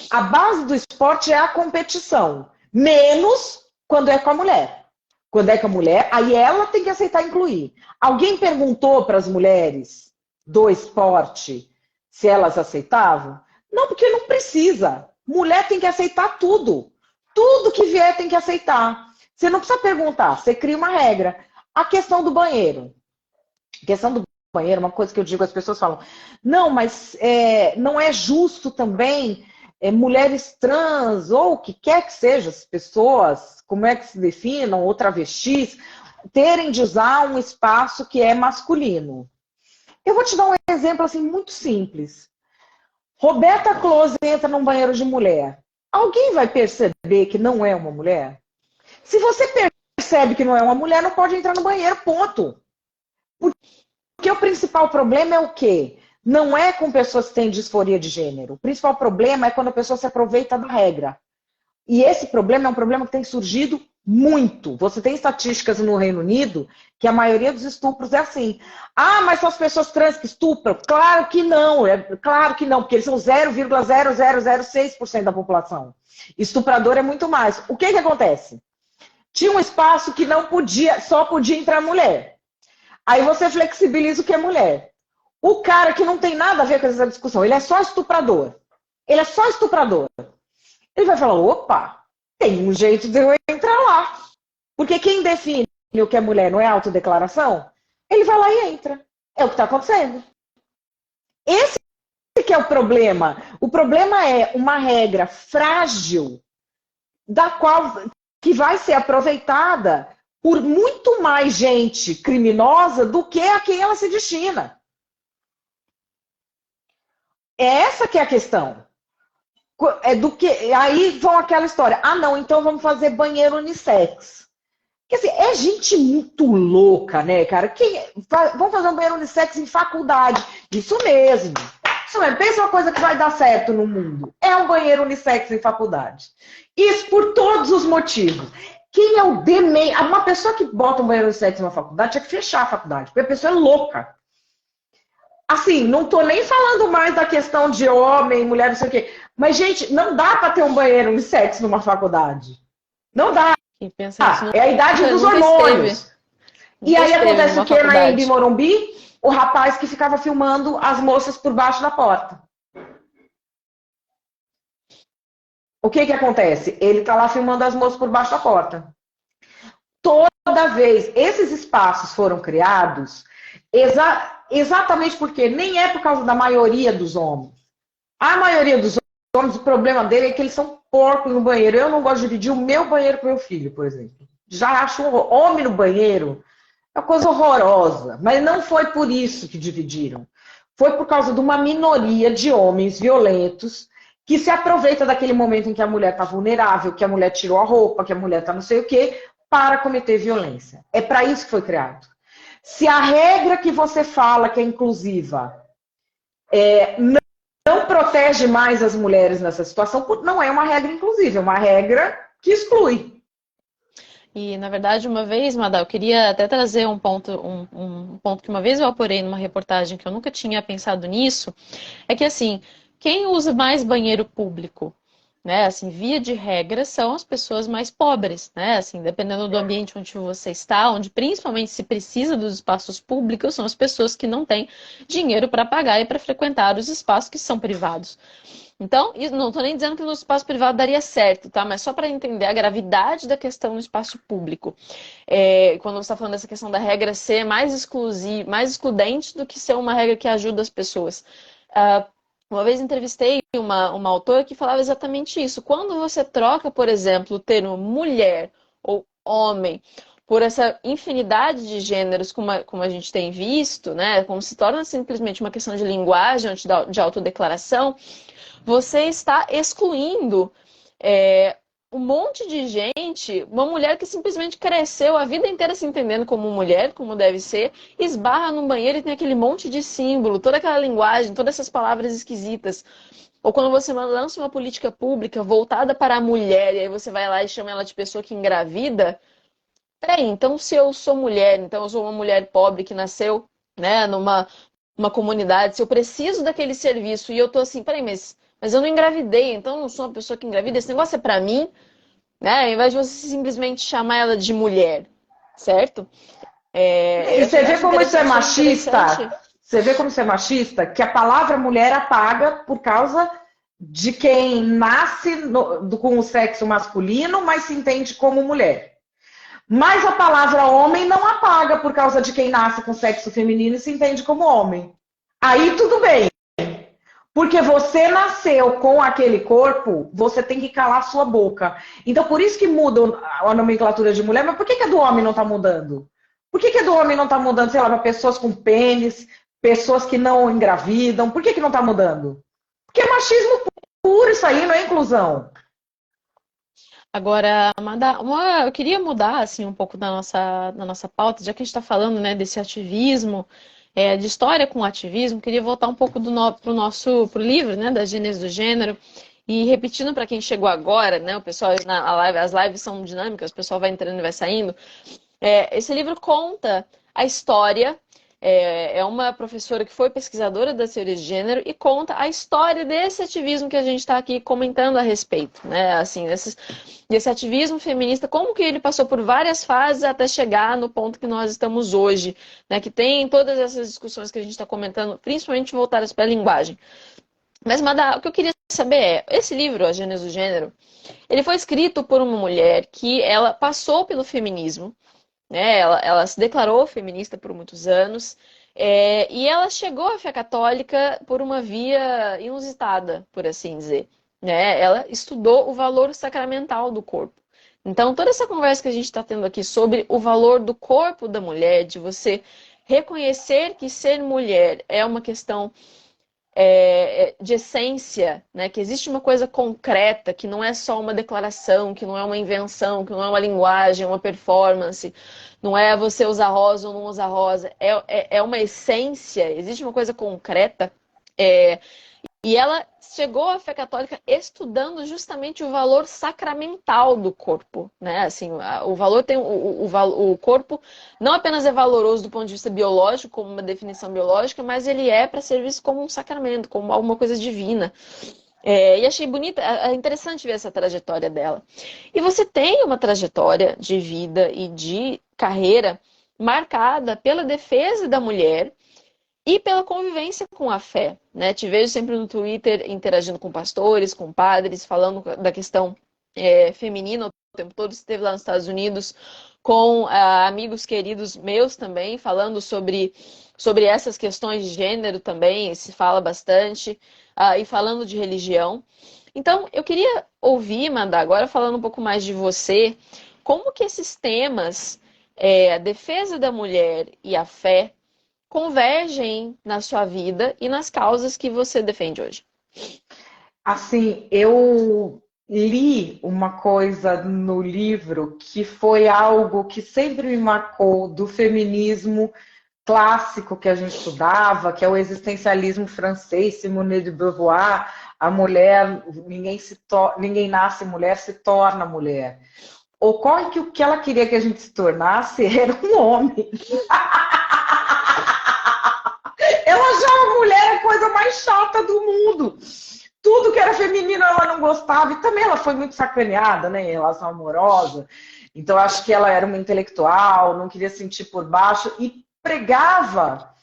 A base do esporte é a competição, menos quando é com a mulher. Quando é com a mulher, aí ela tem que aceitar incluir. Alguém perguntou para as mulheres do esporte se elas aceitavam? Não, porque não precisa. Mulher tem que aceitar tudo. Tudo que vier tem que aceitar. Você não precisa perguntar, você cria uma regra. A questão do banheiro. A questão do banheiro, uma coisa que eu digo, as pessoas falam, não, mas não é justo também mulheres trans, ou o que quer que seja, as pessoas, como é que se definam, ou travestis, terem de usar um espaço que é masculino. Eu vou te dar um exemplo assim muito simples. Roberta Close entra num banheiro de mulher. Alguém vai perceber que não é uma mulher? Se você percebe que não é uma mulher, não pode entrar no banheiro, ponto. Porque o principal problema é o quê? Não é com pessoas que têm disforia de gênero. O principal problema é quando a pessoa se aproveita da regra. E esse problema é um problema que tem surgido muito. Você tem estatísticas no Reino Unido que a maioria dos estupros é assim. Ah, mas são as pessoas trans que estupram? Claro que não, claro que não, porque eles são 0,0006% da população. Estuprador é muito mais. O que acontece? Tinha um espaço que não podia, só podia entrar mulher. Aí você flexibiliza o que é mulher. O cara que não tem nada a ver com essa discussão, ele é só estuprador. Ele é só estuprador. Ele vai falar, opa, tem um jeito de eu entrar lá. Porque quem define o que é mulher não é autodeclaração? Ele vai lá e entra. É o que está acontecendo. Esse que é o problema. O problema é uma regra frágil da qual que vai ser aproveitada por muito mais gente criminosa do que a quem ela se destina. É essa que é a questão. Aí vão aquela história. Ah, não, então vamos fazer banheiro unissex. Quer dizer, é gente muito louca, né, cara? Vamos fazer um banheiro unissex em faculdade. Isso mesmo. Isso mesmo. Pensa uma coisa que vai dar certo no mundo. É um banheiro unissex em faculdade. Isso por todos os motivos. Quem é o demente? Uma pessoa que bota um banheiro unissex em uma faculdade tinha que fechar a faculdade, porque a pessoa é louca. Assim, não tô nem falando mais da questão de homem, mulher, não sei o quê. Mas, gente, não dá para ter um banheiro unissex numa faculdade. Não dá. É a idade dos hormônios. E aí acontece o que na Embi Morumbi? O rapaz que ficava filmando as moças por baixo da porta. O que acontece? Ele tá lá filmando as moças por baixo da porta. Toda vez, esses espaços foram criados exatamente porque nem é por causa da maioria dos homens. A maioria dos homens, o problema dele é que eles são porcos no banheiro. Eu não gosto de dividir o meu banheiro com meu filho, por exemplo. Já acho um homem no banheiro é uma coisa horrorosa. Mas não foi por isso que dividiram. Foi por causa de uma minoria de homens violentos que se aproveita daquele momento em que a mulher está vulnerável, que a mulher tirou a roupa, que a mulher está não sei o quê, para cometer violência. É para isso que foi criado. Se a regra que você fala que é inclusiva protege mais as mulheres nessa situação, não é uma regra inclusiva, é uma regra que exclui. E, na verdade, uma vez, Madá, eu queria até trazer um ponto que uma vez eu apurei numa reportagem que eu nunca tinha pensado nisso, é que, assim, quem usa mais banheiro público, né, assim, via de regra, são as pessoas mais pobres, né, assim, dependendo do ambiente onde você está, onde principalmente se precisa dos espaços públicos, são as pessoas que não têm dinheiro para pagar e para frequentar os espaços que são privados. Então, não estou nem dizendo que no espaço privado daria certo, tá? Mas só para entender a gravidade da questão no espaço público. Quando você está falando dessa questão da regra ser mais exclusiva, mais excludente do que ser uma regra que ajuda as pessoas. Uma vez entrevistei uma autora que falava exatamente isso. Quando você troca, por exemplo, o termo mulher ou homem por essa infinidade de gêneros como a gente tem visto, né? Como se torna simplesmente uma questão de linguagem, de autodeclaração, você está excluindo um monte de gente, uma mulher que simplesmente cresceu a vida inteira se entendendo como mulher, como deve ser, esbarra num banheiro e tem aquele monte de símbolo, toda aquela linguagem, todas essas palavras esquisitas. Ou quando você lança uma política pública voltada para a mulher, e aí você vai lá e chama ela de pessoa que engravida. Peraí, então se eu sou mulher, então eu sou uma mulher pobre que nasceu, né, numa comunidade, se eu preciso daquele serviço e eu tô assim, peraí, mas eu não engravidei, então eu não sou uma pessoa que engravida, esse negócio é pra mim, né? Ao invés de você simplesmente chamar ela de mulher, certo? E você vê Acho como isso é interessante. machista? Você vê como isso é machista? Que a palavra mulher apaga por causa de quem nasce com o sexo masculino, mas se entende como mulher. Mas a palavra homem não apaga por causa de quem nasce com sexo feminino e se entende como homem. Aí tudo bem. Porque você nasceu com aquele corpo, você tem que calar sua boca. Então, por isso que muda a nomenclatura de mulher, mas por que a do homem não está mudando? Por que a do homem não está mudando, sei lá, para pessoas com pênis, pessoas que não engravidam? Por que não está mudando? Porque é machismo puro isso aí, não é inclusão. Agora, eu queria mudar assim um pouco da nossa pauta, já que a gente está falando, né, desse ativismo, de história com ativismo, queria voltar um pouco pro livro, né, da Gênese do Gênero, e repetindo para quem chegou agora, né, o pessoal as lives são dinâmicas, o pessoal vai entrando e vai saindo. Esse livro conta a história. É uma professora que foi pesquisadora das teorias de gênero e conta a história desse ativismo que a gente está aqui comentando a respeito, né? Assim, desse ativismo feminista, como que ele passou por várias fases até chegar no ponto que nós estamos hoje, né? Que tem todas essas discussões que a gente está comentando, principalmente voltadas para a linguagem. Mas, Madá, o que eu queria saber esse livro, A Gênese do Gênero, ele foi escrito por uma mulher que ela passou pelo feminismo, né? Ela se declarou feminista por muitos anos, e ela chegou à fé católica por uma via inusitada, por assim dizer, né? Ela estudou o valor sacramental do corpo. Então, toda essa conversa que a gente está tendo aqui sobre o valor do corpo da mulher, de você reconhecer que ser mulher é uma questão de essência, né? Que existe uma coisa concreta, que não é só uma declaração, que não é uma invenção, que não é uma linguagem, uma performance, não é você usar rosa ou não usar rosa, é uma essência, existe uma coisa concreta. É, e ela chegou à fé católica estudando justamente o valor sacramental do corpo, né? Assim, o valor tem o corpo não apenas é valoroso do ponto de vista biológico, como uma definição biológica, mas ele é para ser visto como um sacramento, como alguma coisa divina. E achei bonita, interessante ver essa trajetória dela. E você tem uma trajetória de vida e de carreira marcada pela defesa da mulher e pela convivência com a fé, né? Te vejo sempre no Twitter interagindo com pastores, com padres, falando da questão feminina o tempo todo. Você esteve lá nos Estados Unidos com amigos queridos meus também, falando sobre essas questões de gênero também, se fala bastante, e falando de religião. Então, eu queria ouvir, Mandar, agora falando um pouco mais de você, como que esses temas, a defesa da mulher e a fé, convergem na sua vida e nas causas que você defende hoje. Assim, eu li uma coisa no livro que foi algo que sempre me marcou do feminismo clássico que a gente estudava, que é o existencialismo francês, Simone de Beauvoir, a mulher, ninguém nasce mulher, se torna mulher. Ocorre que o que ela queria que a gente se tornasse era um homem. Ela achava a mulher a coisa mais chata do mundo. Tudo que era feminino ela não gostava. E também ela foi muito sacaneada, né, em relação amorosa. Então acho que ela era uma intelectual, não queria sentir por baixo e pregava.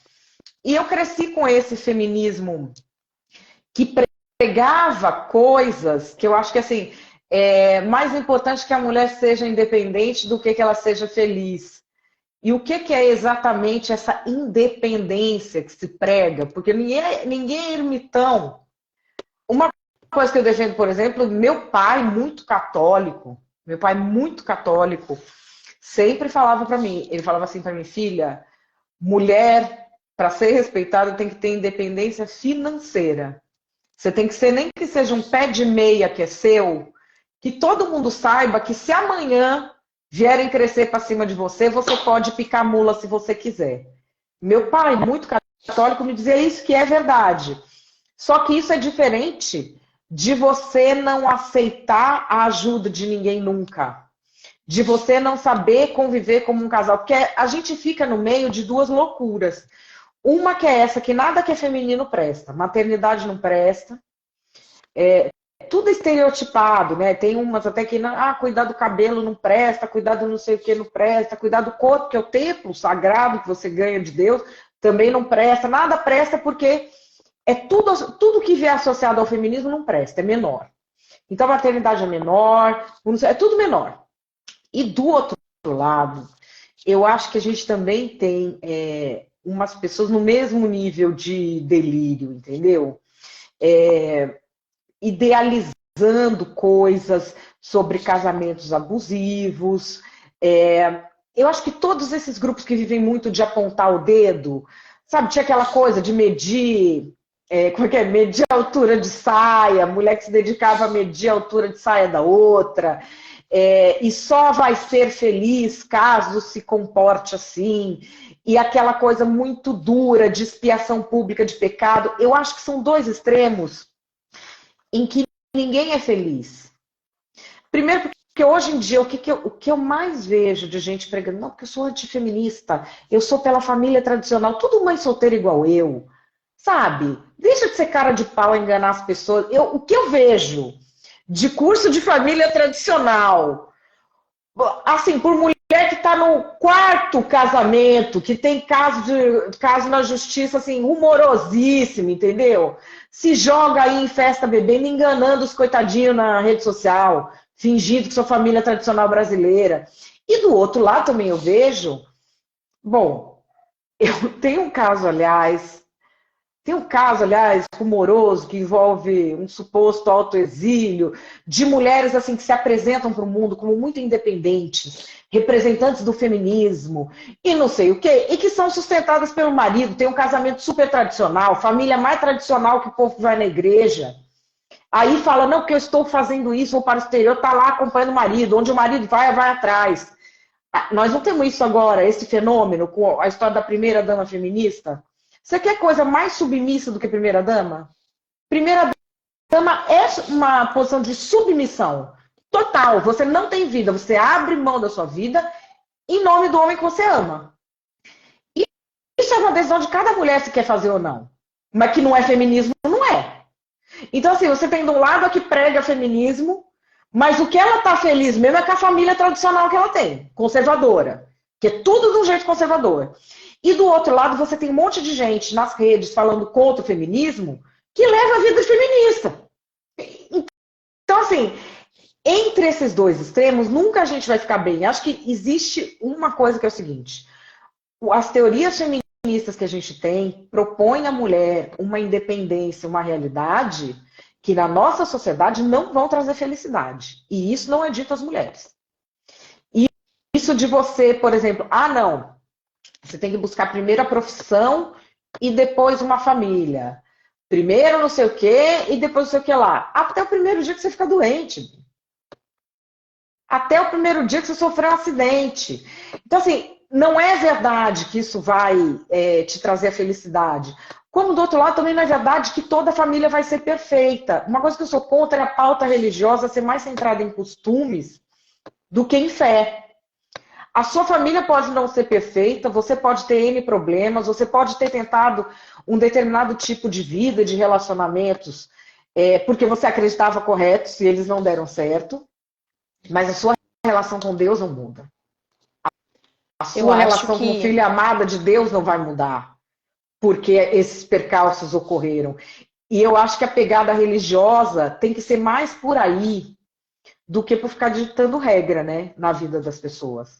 E eu cresci com esse feminismo que pregava coisas que eu acho que assim é mais importante que a mulher seja independente do que ela seja feliz. E o que é exatamente essa independência que se prega? Porque ninguém é ermitão. Uma coisa que eu defendo, por exemplo, meu pai muito católico, sempre falava para mim, ele falava assim para mim, filha, mulher, para ser respeitada, tem que ter independência financeira. Você tem que ser, nem que seja um pé de meia que é seu, que todo mundo saiba que se amanhã vierem crescer para cima de você, você pode picar mula se você quiser. Meu pai, muito católico, me dizia isso que é verdade. Só que isso é diferente de você não aceitar a ajuda de ninguém nunca. De você não saber conviver como um casal. Porque a gente fica no meio de duas loucuras. Uma que é essa, que nada que é feminino presta. Maternidade não presta. Tudo estereotipado, né? Tem umas até que, cuidar do cabelo não presta, cuidar do não sei o que não presta, cuidar do corpo, que é o templo sagrado que você ganha de Deus, também não presta. Nada presta porque tudo que vier associado ao feminismo não presta, é menor. Então a maternidade é menor, é tudo menor. E do outro lado, eu acho que a gente também tem umas pessoas no mesmo nível de delírio, entendeu? Idealizando coisas sobre casamentos abusivos. Eu acho que todos esses grupos que vivem muito de apontar o dedo, sabe, tinha aquela coisa de medir, como é que é? Medir a altura de saia, mulher que se dedicava a medir a altura de saia da outra, e só vai ser feliz caso se comporte assim, e aquela coisa muito dura de expiação pública de pecado. Eu acho que são dois extremos em que ninguém é feliz. Primeiro, porque hoje em dia, o que eu mais vejo de gente pregando, não, porque eu sou antifeminista, eu sou pela família tradicional, tudo mãe solteira igual eu, sabe? Deixa de ser cara de pau enganar as pessoas. O que eu vejo de curso de família tradicional, assim, por mulher que está no quarto casamento, que tem caso na justiça, assim, rumorosíssimo, entendeu? Se joga aí em festa bebendo, enganando os coitadinhos na rede social, fingindo que sua família é tradicional brasileira. E do outro lado também eu vejo, bom, eu tenho um caso, aliás, rumoroso, que envolve um suposto autoexílio, de mulheres assim que se apresentam para o mundo como muito independentes, representantes do feminismo, e não sei o quê, e que são sustentadas pelo marido, tem um casamento super tradicional, família mais tradicional que o povo que vai na igreja. Aí fala, não, porque eu estou fazendo isso, vou para o exterior, tá lá acompanhando o marido, onde o marido vai atrás. Nós não temos isso agora, esse fenômeno, com a história da primeira dama feminista. Você quer coisa mais submissa do que primeira dama? Primeira dama é uma posição de submissão total. Você não tem vida, você abre mão da sua vida em nome do homem que você ama. E isso é uma decisão de cada mulher se quer fazer ou não. Mas que não é feminismo, não é. Então, assim, você tem de um lado a que prega feminismo, mas o que ela tá feliz mesmo é com a família tradicional que ela tem, conservadora. Que é tudo de um jeito conservador. E do outro lado, você tem um monte de gente nas redes falando contra o feminismo que leva a vida feminista. Então, assim, entre esses dois extremos, nunca a gente vai ficar bem. Acho que existe uma coisa que é o seguinte: as teorias feministas que a gente tem propõem à mulher uma independência, uma realidade que na nossa sociedade não vão trazer felicidade. E isso não é dito às mulheres. E isso de você, por exemplo, não, você tem que buscar primeiro a profissão e depois uma família. Primeiro não sei o quê e depois não sei o que lá. Até o primeiro dia que você fica doente. Até o primeiro dia que você sofreu um acidente. Então, assim, não é verdade que isso vai te trazer a felicidade. Como do outro lado, também não é verdade que toda família vai ser perfeita. Uma coisa que eu sou contra é a pauta religiosa ser mais centrada em costumes do que em fé. A sua família pode não ser perfeita, você pode ter N problemas, você pode ter tentado um determinado tipo de vida, de relacionamentos, porque você acreditava correto, se eles não deram certo, mas a sua relação com Deus não muda. A Eu sua acho relação com o que filho amado de Deus não vai mudar, porque esses percalços ocorreram. E eu acho que a pegada religiosa tem que ser mais por aí do que por ficar ditando regra, né, na vida das pessoas.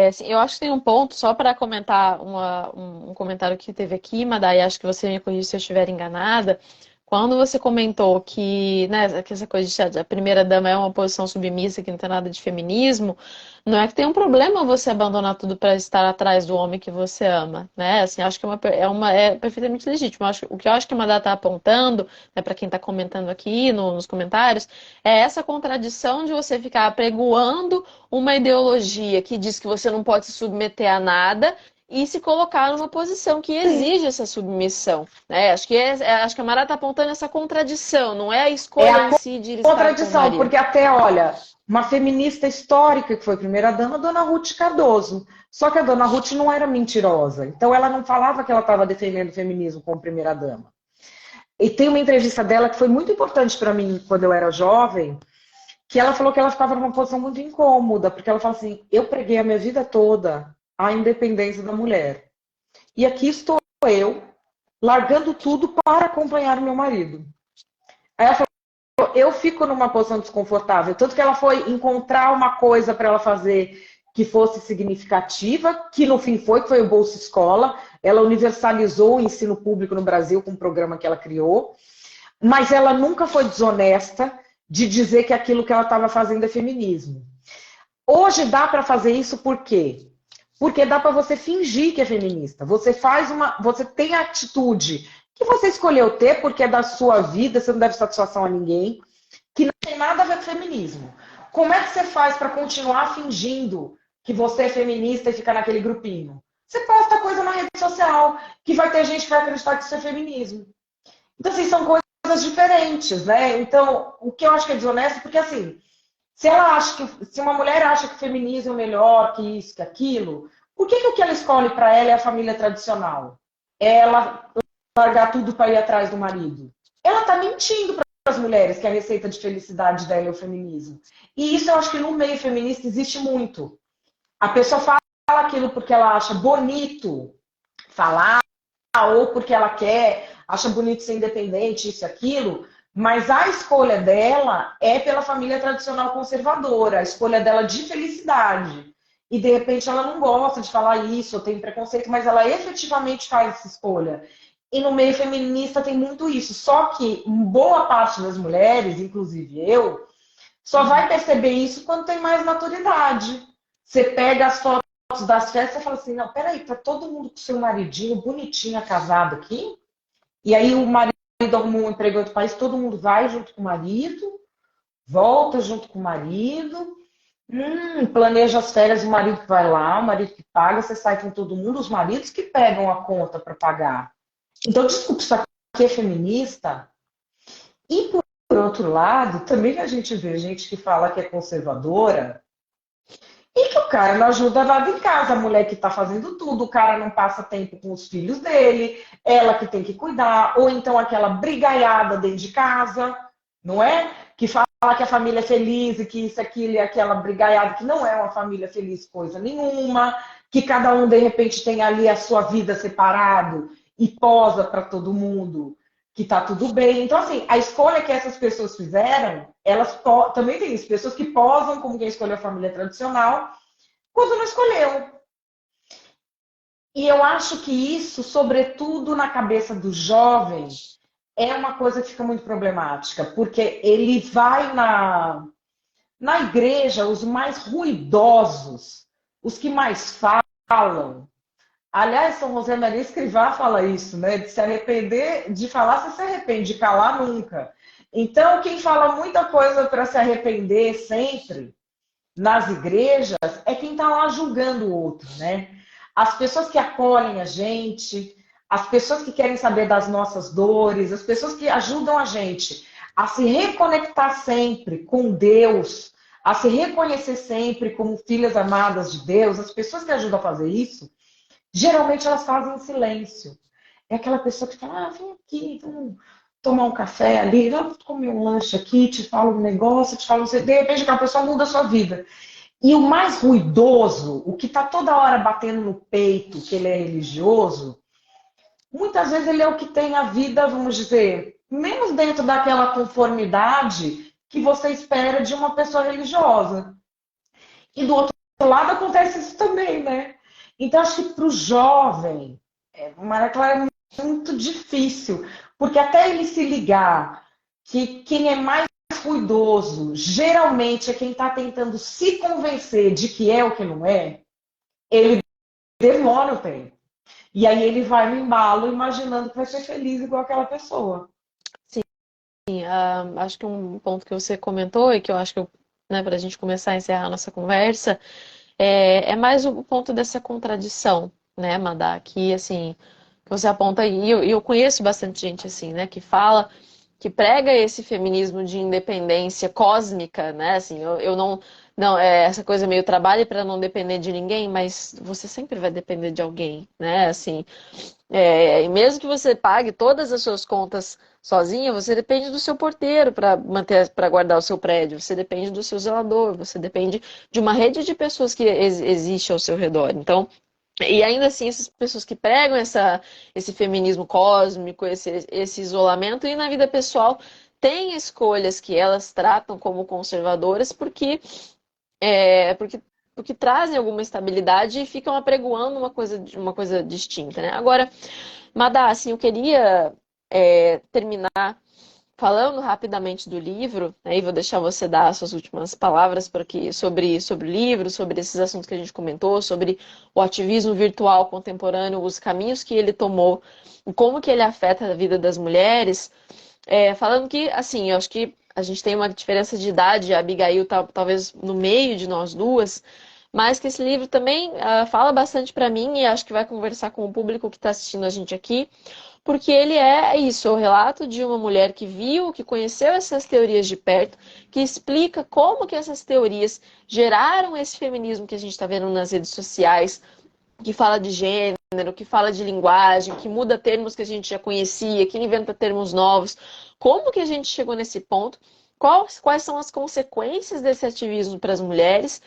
Assim, eu acho que tem um ponto, só para comentar um comentário que teve aqui, Madai, acho que você me corrige se eu estiver enganada. Quando você comentou que, né, que essa coisa de a primeira-dama é uma posição submissa, que não tem nada de feminismo, não é que tem um problema você abandonar tudo para estar atrás do homem que você ama, né? Assim, acho que é perfeitamente legítimo. O que eu acho que a Madá está apontando, né, para quem está comentando aqui nos comentários, é essa contradição de você ficar apregoando uma ideologia que diz que você não pode se submeter a nada e se colocar numa posição que Sim. exige essa submissão, né? Acho que a Mara está apontando essa contradição, não é a É escolha a em si de ir estar com o contradição, marido. porque até, olha, uma feminista histórica que foi primeira-dama, Dona Ruth Cardoso. Só que a Dona Ruth não era mentirosa. Então ela não falava que ela estava defendendo o feminismo como primeira-dama. E tem uma entrevista dela que foi muito importante para mim quando eu era jovem, que ela falou que ela ficava numa posição muito incômoda, porque ela fala assim: eu preguei a minha vida toda a independência da mulher. E aqui estou eu, largando tudo para acompanhar o meu marido. Aí ela falou: eu fico numa posição desconfortável. Tanto que ela foi encontrar uma coisa para ela fazer que fosse significativa, que no fim foi, que foi o Bolsa Escola. Ela universalizou o ensino público no Brasil com um programa que ela criou. Mas ela nunca foi desonesta de dizer que aquilo que ela estava fazendo é feminismo. Hoje dá para fazer isso por quê? Porque dá para você fingir que é feminista. Você tem a atitude que você escolheu ter porque é da sua vida, você não deve satisfação a ninguém, que não tem nada a ver com feminismo. Como é que você faz para continuar fingindo que você é feminista e ficar naquele grupinho? Você posta coisa na rede social, que vai ter gente que vai acreditar que isso é feminismo. Então, assim, são coisas diferentes, né? Então, o que eu acho que é desonesto, porque assim, se uma mulher acha que o feminismo é melhor que isso, que aquilo, por que o que ela escolhe para ela é a família tradicional? É ela largar tudo para ir atrás do marido? Ela está mentindo para as mulheres que a receita de felicidade dela é o feminismo. E isso eu acho que no meio feminista existe muito. A pessoa fala aquilo porque ela acha bonito falar, ou porque ela quer, acha bonito ser independente, isso e aquilo, mas a escolha dela é pela família tradicional conservadora, a escolha dela de felicidade. E de repente ela não gosta de falar isso, ou tem preconceito, mas ela efetivamente faz essa escolha. E no meio feminista tem muito isso. Só que boa parte das mulheres, inclusive eu, só vai perceber isso quando tem mais maturidade. Você pega as fotos das festas e fala assim: não, peraí, tá todo mundo com seu maridinho bonitinho, casado aqui? E aí o marido arrumou um emprego em outro país, todo mundo vai junto com o marido, volta junto com o marido, planeja as férias, o marido que vai lá, o marido que paga, você sai com todo mundo, os maridos que pegam a conta para pagar. Então, desculpa, isso aqui é feminista? E por outro lado, também a gente vê gente que fala que é conservadora e que o cara não ajuda nada em casa, a mulher que está fazendo tudo, o cara não passa tempo com os filhos dele, ela que tem que cuidar, ou então aquela brigaiada dentro de casa, não é? Que fala que a família é feliz e que isso, aquilo e aquela brigaiada, que não é uma família feliz coisa nenhuma, que cada um de repente tem ali a sua vida separado e posa para todo mundo que tá tudo bem. Então, assim, a escolha que essas pessoas fizeram, também tem isso, pessoas que posam como quem escolheu a família tradicional, quando não escolheu. E eu acho que isso, sobretudo na cabeça do jovem, é uma coisa que fica muito problemática, porque ele vai na igreja, os mais ruidosos, os que mais falam. Aliás, São José Maria Escrivá fala isso, né? De se arrepender, de falar, você se arrepende, de calar nunca. Então, quem fala muita coisa para se arrepender sempre nas igrejas é quem está lá julgando o outro, né? As pessoas que acolhem a gente, as pessoas que querem saber das nossas dores, as pessoas que ajudam a gente a se reconectar sempre com Deus, a se reconhecer sempre como filhas amadas de Deus, as pessoas que ajudam a fazer isso, geralmente elas fazem em silêncio. É aquela pessoa que fala, vem aqui, vamos tomar um café ali, vamos comer um lanche aqui, te falo um negócio, te falo, de repente aquela pessoa muda a sua vida. E o mais ruidoso, o que está toda hora batendo no peito, que ele é religioso, muitas vezes ele é o que tem a vida, vamos dizer, menos dentro daquela conformidade que você espera de uma pessoa religiosa. E do outro lado acontece isso também, né? Então, acho que para o jovem, Maria Clara, é muito difícil, porque até ele se ligar que quem é mais ruidoso geralmente é quem está tentando se convencer de que é o que não é, ele demora o tempo. E aí ele vai no embalo imaginando que vai ser feliz igual aquela pessoa. Sim, acho que um ponto que você comentou e que eu acho que, né, para a gente começar a encerrar a nossa conversa, é mais o ponto dessa contradição, né, Madá, que, assim, que você aponta aí, e eu conheço bastante gente, assim, né, que fala, que prega esse feminismo de independência cósmica, né, assim, eu não, essa coisa meio trabalhe para não depender de ninguém, mas você sempre vai depender de alguém, né, assim, e mesmo que você pague todas as suas contas sozinha, você depende do seu porteiro para manter, para guardar o seu prédio, você depende do seu zelador, você depende de uma rede de pessoas que existe ao seu redor. Então, e ainda assim, essas pessoas que pregam esse feminismo cósmico, esse isolamento, e na vida pessoal têm escolhas que elas tratam como conservadoras porque porque trazem alguma estabilidade e ficam apregoando uma coisa distinta, né? Agora, Madá, assim, eu queria terminar falando rapidamente do livro, né, e vou deixar você dar as suas últimas palavras sobre o livro, sobre esses assuntos que a gente comentou, sobre o ativismo virtual contemporâneo, os caminhos que ele tomou, e como que ele afeta a vida das mulheres. Falando que, assim, eu acho que a gente tem uma diferença de idade, a Abigail tá talvez no meio de nós duas, mas que esse livro também fala bastante para mim e acho que vai conversar com o público que está assistindo a gente aqui, porque ele é isso, é o relato de uma mulher que viu, que conheceu essas teorias de perto, que explica como que essas teorias geraram esse feminismo que a gente está vendo nas redes sociais, que fala de gênero, que fala de linguagem, que muda termos que a gente já conhecia, que inventa termos novos. Como que a gente chegou nesse ponto? Quais são as consequências desse ativismo para as mulheres?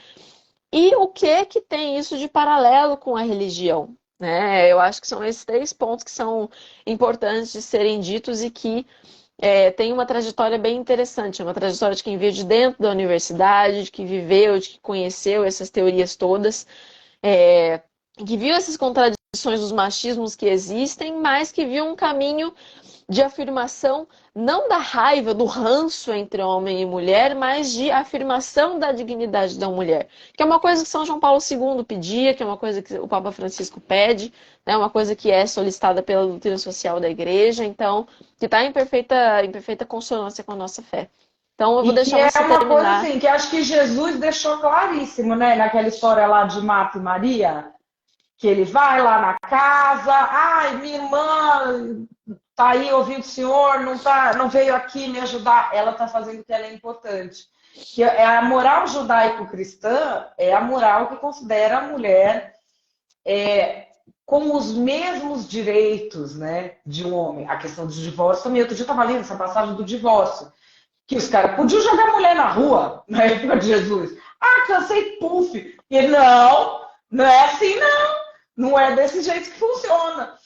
E o que tem isso de paralelo com a religião? Né? Eu acho que são esses três pontos que são importantes de serem ditos e que tem uma trajetória bem interessante, uma trajetória de quem veio de dentro da universidade, de que viveu, de que conheceu essas teorias todas, é, que viu essas contradições dos machismos que existem, mas que viu um caminho de afirmação não da raiva, do ranço entre homem e mulher, mas de afirmação da dignidade da mulher. Que é uma coisa que São João Paulo II pedia, que é uma coisa que o Papa Francisco pede, né, uma coisa que é solicitada pela doutrina social da Igreja, então, que está em perfeita consonância com a nossa fé. Então, eu vou E que deixar é você uma coisa terminar. assim, que acho que Jesus deixou claríssimo, né? Naquela história lá de Marta e Maria, que ele vai lá na casa, ai, minha irmã tá aí ouvindo o senhor, não veio aqui me ajudar. Ela tá fazendo o que ela é importante. Que é a moral judaico-cristã, é a moral que considera a mulher com os mesmos direitos, né, de um homem. A questão do divórcio também. Outro dia eu estava lendo essa passagem do divórcio, que os caras podiam jogar a mulher na rua na época de Jesus. Ah, cansei, puf. E ele, não, não é assim, não. Não é desse jeito que funciona.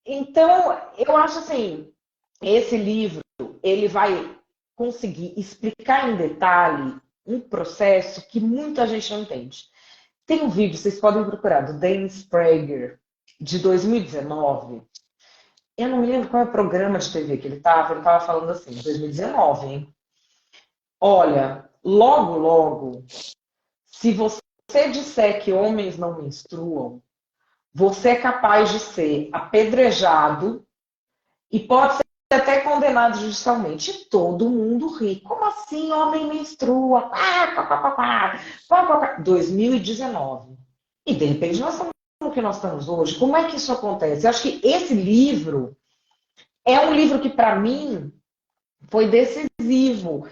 Então, eu acho assim, esse livro, ele vai conseguir explicar em detalhe um processo que muita gente não entende. Tem um vídeo, vocês podem procurar, do Dennis Prager, de 2019. Eu não me lembro qual é o programa de TV que ele estava falando assim, 2019, hein? Olha, logo, logo, se você disser que homens não menstruam, você é capaz de ser apedrejado e pode até condenado judicialmente. E todo mundo ri. Como assim homem menstrua? 2019. E de repente nós estamos no que nós estamos hoje. Como é que isso acontece? Eu acho que esse livro é um livro que, para mim, foi decisivo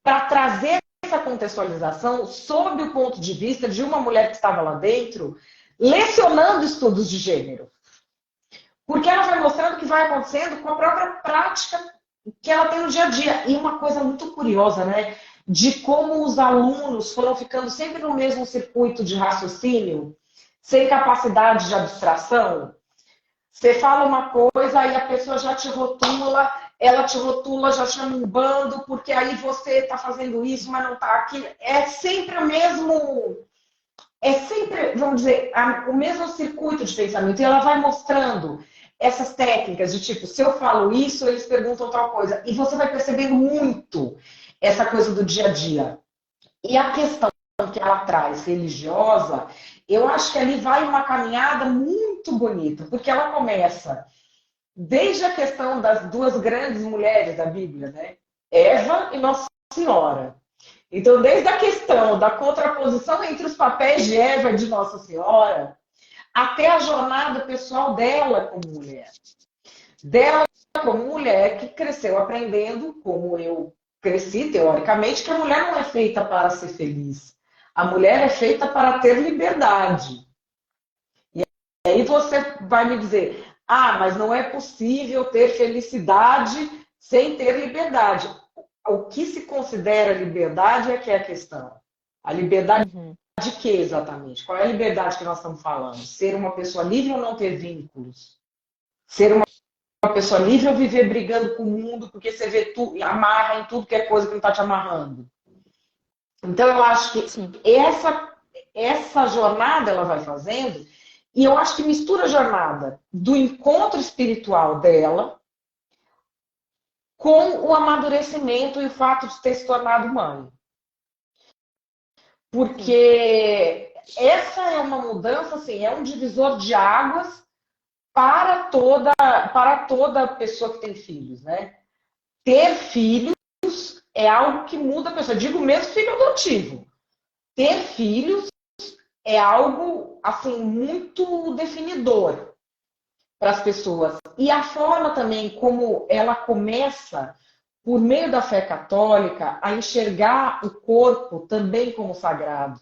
para trazer essa contextualização sob o ponto de vista de uma mulher que estava lá dentro, lecionando estudos de gênero. Porque ela vai mostrando o que vai acontecendo com a própria prática que ela tem no dia a dia. E uma coisa muito curiosa, né? De como os alunos foram ficando sempre no mesmo circuito de raciocínio, sem capacidade de abstração. Você fala uma coisa e a pessoa já te rotula, ela te rotula, já chama um bando, porque aí você está fazendo isso, mas não está aqui. É sempre o mesmo, vamos dizer, o mesmo circuito de pensamento. E ela vai mostrando essas técnicas de tipo, se eu falo isso, eles perguntam tal coisa. E você vai percebendo muito essa coisa do dia a dia. E a questão que ela traz religiosa, eu acho que ali vai uma caminhada muito bonita, porque ela começa desde a questão das duas grandes mulheres da Bíblia, né? Eva e Nossa Senhora. Então, desde a questão da contraposição entre os papéis de Eva e de Nossa Senhora, até a jornada pessoal dela como mulher. Dela como mulher que cresceu aprendendo, como eu cresci, teoricamente, que a mulher não é feita para ser feliz. A mulher é feita para ter liberdade. E aí você vai me dizer, mas não é possível ter felicidade sem ter liberdade. O que se considera liberdade é que é a questão. A liberdade de quê exatamente? Qual é a liberdade que nós estamos falando? Ser uma pessoa livre ou não ter vínculos? Ser uma pessoa livre ou viver brigando com o mundo porque você vê tudo, amarra em tudo que é coisa que não está te amarrando? Então eu acho que essa jornada ela vai fazendo, e eu acho que mistura a jornada do encontro espiritual dela com o amadurecimento e o fato de ter se tornado mãe. Porque essa é uma mudança, assim, é um divisor de águas para toda pessoa que tem filhos, né? Ter filhos é algo que muda a pessoa. Eu digo mesmo filho adotivo. Ter filhos é algo, assim, muito definidor para as pessoas. E a forma também como ela começa, por meio da fé católica, a enxergar o corpo também como sagrado.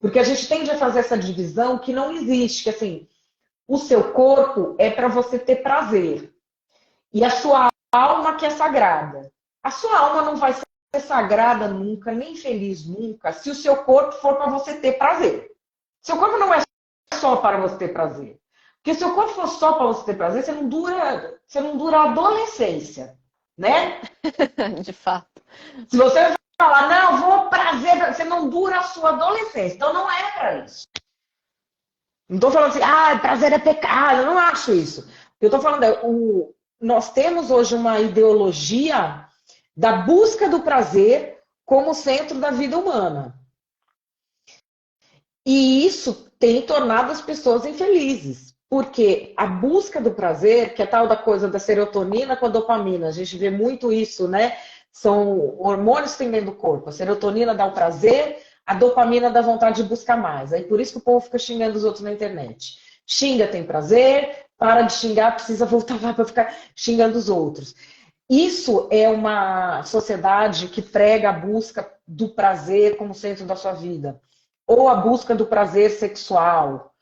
Porque a gente tende a fazer essa divisão que não existe, que assim, o seu corpo é para você ter prazer. E a sua alma que é sagrada. A sua alma não vai ser sagrada nunca, nem feliz nunca, se o seu corpo for para você ter prazer. Seu corpo não é só para você ter prazer. Porque se o corpo for só para você ter prazer, você não dura a adolescência, né? De fato. Se você falar, não, vou prazer, você não dura a sua adolescência. Então não é para isso. Não estou falando assim, prazer é pecado, eu não acho isso. O que eu estou falando nós temos hoje uma ideologia da busca do prazer como centro da vida humana. E isso tem tornado as pessoas infelizes. Porque a busca do prazer, que é tal da coisa da serotonina com a dopamina, a gente vê muito isso, né? São hormônios que tem dentro do corpo. A serotonina dá o prazer, a dopamina dá vontade de buscar mais. Aí por isso que o povo fica xingando os outros na internet. Xinga, tem prazer, para de xingar, precisa voltar lá para ficar xingando os outros. Isso é uma sociedade que prega a busca do prazer como centro da sua vida. Ou a busca do prazer sexual,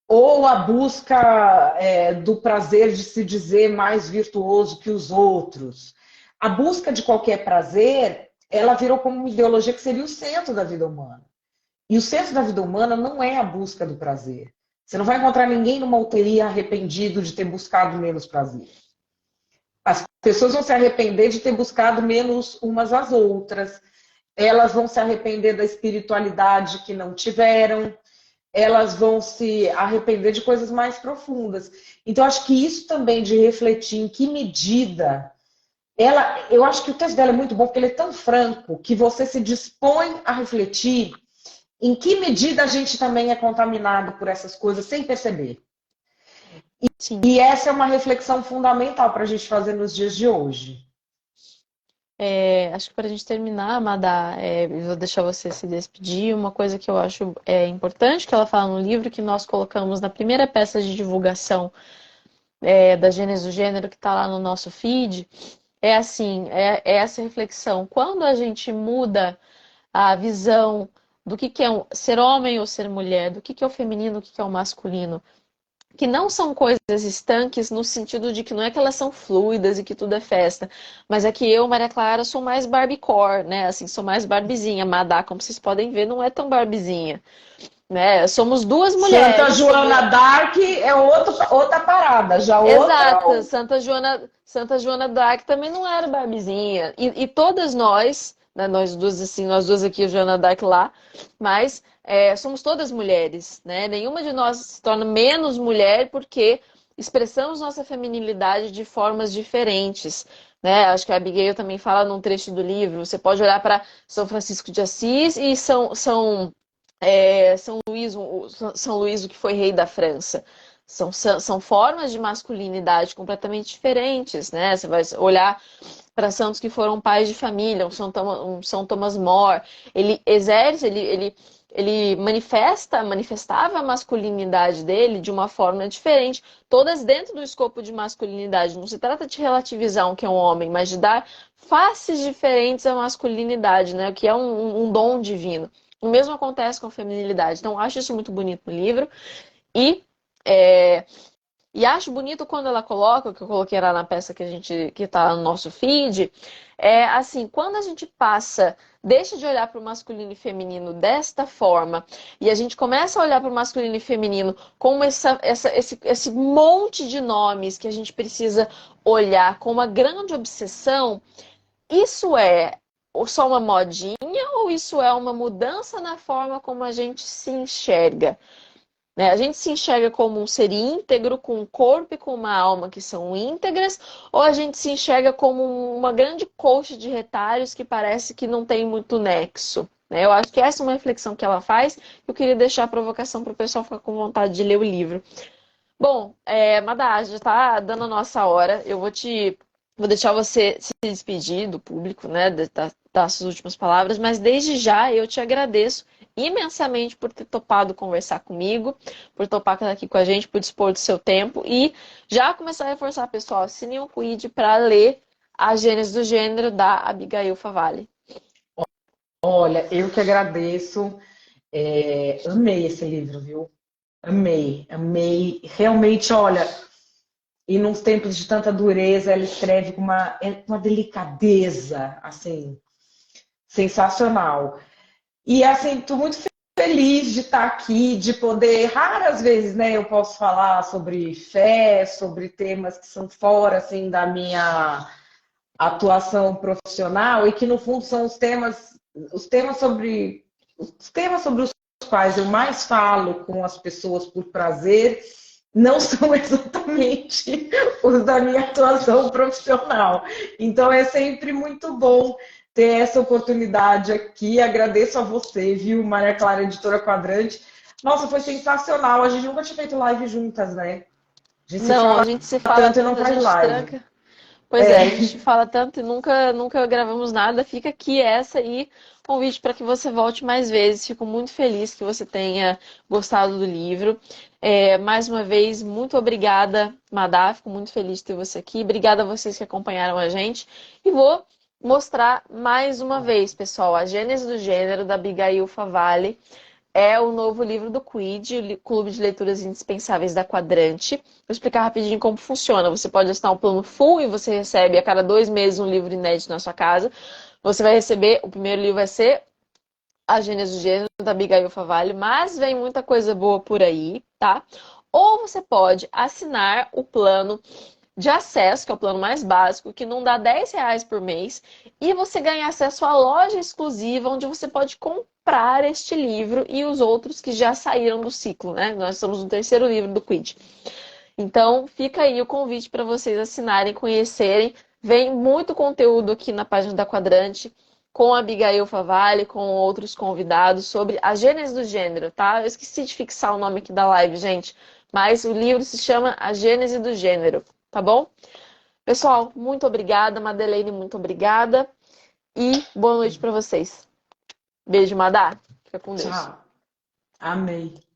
ou a busca do prazer de se dizer mais virtuoso que os outros. A busca de qualquer prazer, ela virou como uma ideologia que seria o centro da vida humana. E o centro da vida humana não é a busca do prazer. Você não vai encontrar ninguém numa UTI arrependido de ter buscado menos prazer. As pessoas vão se arrepender de ter buscado menos umas às outras. Elas vão se arrepender da espiritualidade que não tiveram. Elas vão se arrepender de coisas mais profundas. Então, acho que isso também de refletir em que medida... eu acho que o texto dela é muito bom, porque ele é tão franco que você se dispõe a refletir em que medida a gente também é contaminado por essas coisas sem perceber. Sim. E essa é uma reflexão fundamental para a gente fazer nos dias de hoje. Acho que para a gente terminar, Amada, eu vou deixar você se despedir. Uma coisa que eu acho importante que ela fala no livro, que nós colocamos na primeira peça de divulgação da Gênesis do Gênero, que está lá no nosso feed, é assim, é essa reflexão. Quando a gente muda a visão do que é ser homem ou ser mulher, do que é o feminino, do que é o masculino, que não são coisas estanques no sentido de que não é que elas são fluidas e que tudo é festa, mas é que eu, Maria Clara, sou mais Barbiecore, né? Assim, sou mais Barbizinha. Madá, como vocês podem ver, não é tão Barbizinha, né? Somos duas Santa mulheres, Joana d'Arc é outra parada, já outra. exato. Santa Joana d'Arc também não era Barbizinha. E todas nós, né, nós duas assim, nós duas aqui, Joana d'Arc lá, mas somos todas mulheres, né? Nenhuma de nós se torna menos mulher porque expressamos nossa feminilidade de formas diferentes. Né? Acho que a Abigail também fala num trecho do livro. Você pode olhar para São Francisco de Assis e São Luís, o que foi rei da França. São formas de masculinidade completamente diferentes, né? Você vai olhar para santos que foram pais de família, um São Thomas More. Ele exerce, ele manifestava a masculinidade dele de uma forma diferente, todas dentro do escopo de masculinidade. Não se trata de relativizar um que é um homem, mas de dar faces diferentes à masculinidade, né? O que é um dom divino. O mesmo acontece com a feminilidade. Então, acho isso muito bonito no livro. E, é, e acho bonito quando ela coloca, o que eu coloquei lá na peça que está no nosso feed, assim, quando a gente deixa de olhar para o masculino e feminino desta forma, e a gente começa a olhar para o masculino e feminino como esse monte de nomes que a gente precisa olhar com uma grande obsessão, isso é só uma modinha ou isso é uma mudança na forma como a gente se enxerga? Né? A gente se enxerga como um ser íntegro, com um corpo e com uma alma que são íntegras, ou a gente se enxerga como uma grande colcha de retalhos que parece que não tem muito nexo? Né? Eu acho que essa é uma reflexão que ela faz. Eu queria deixar a provocação para o pessoal ficar com vontade de ler o livro. Bom, Madá, já está dando a nossa hora. Vou deixar você se despedir do público, né, das suas últimas palavras, mas desde já eu te agradeço imensamente por ter topado conversar comigo, por topar estar aqui com a gente, por dispor do seu tempo e já começar a reforçar, pessoal, assinem o Quid para ler A Gênesis do Gênero da Abigail Favale. Olha, eu que agradeço. Amei esse livro, viu? Amei, amei. Realmente, olha, e nos tempos de tanta dureza, ela escreve com uma delicadeza, assim, sensacional. E, assim, estou muito feliz de estar aqui, de poder, raras vezes, né, eu posso falar sobre fé, sobre temas que são fora, assim, da minha atuação profissional e que, no fundo, são os temas sobre os quais eu mais falo com as pessoas por prazer não são exatamente os da minha atuação profissional. Então é sempre muito bom ter essa oportunidade aqui. Agradeço a você, viu, Maria Clara, editora Quadrante. Nossa, foi sensacional. A gente nunca tinha feito live juntas, né? A gente se Não, a fala gente se fala tanto e não tanto, a faz gente live. tranca. Pois é, a gente fala tanto e nunca gravamos nada. Fica aqui essa e convite para que você volte mais vezes. Fico muito feliz que você tenha gostado do livro. Mais uma vez, muito obrigada, Madá. Fico muito feliz de ter você aqui. Obrigada a vocês que acompanharam a gente. E vou mostrar mais uma vez, pessoal, A Gênese do Gênero, da Abigail Favale. É o novo livro do Quid, o Clube de Leituras Indispensáveis da Quadrante. Vou explicar rapidinho como funciona. Você pode assinar um plano full e você recebe a cada 2 meses um livro inédito na sua casa. Você vai receber, o primeiro livro vai ser A Gênese do Gênero, da Abigail Favale, mas vem muita coisa boa por aí, tá? Ou você pode assinar o plano de acesso, que é o plano mais básico, que não dá R$ 10 por mês, e você ganha acesso à loja exclusiva, onde você pode comprar este livro e os outros que já saíram do ciclo, né? Nós estamos no terceiro livro do Quid. Então, fica aí o convite para vocês assinarem, conhecerem. Vem muito conteúdo aqui na página da Quadrante, com a Abigail Favale, com outros convidados, sobre a gênese do gênero, tá? Eu esqueci de fixar o nome aqui da live, gente. Mas o livro se chama A Gênese do Gênero, tá bom? Pessoal, muito obrigada. Madeleine, muito obrigada. E boa noite para vocês. Beijo, Madá. Fica com Deus. Tchau. Amei.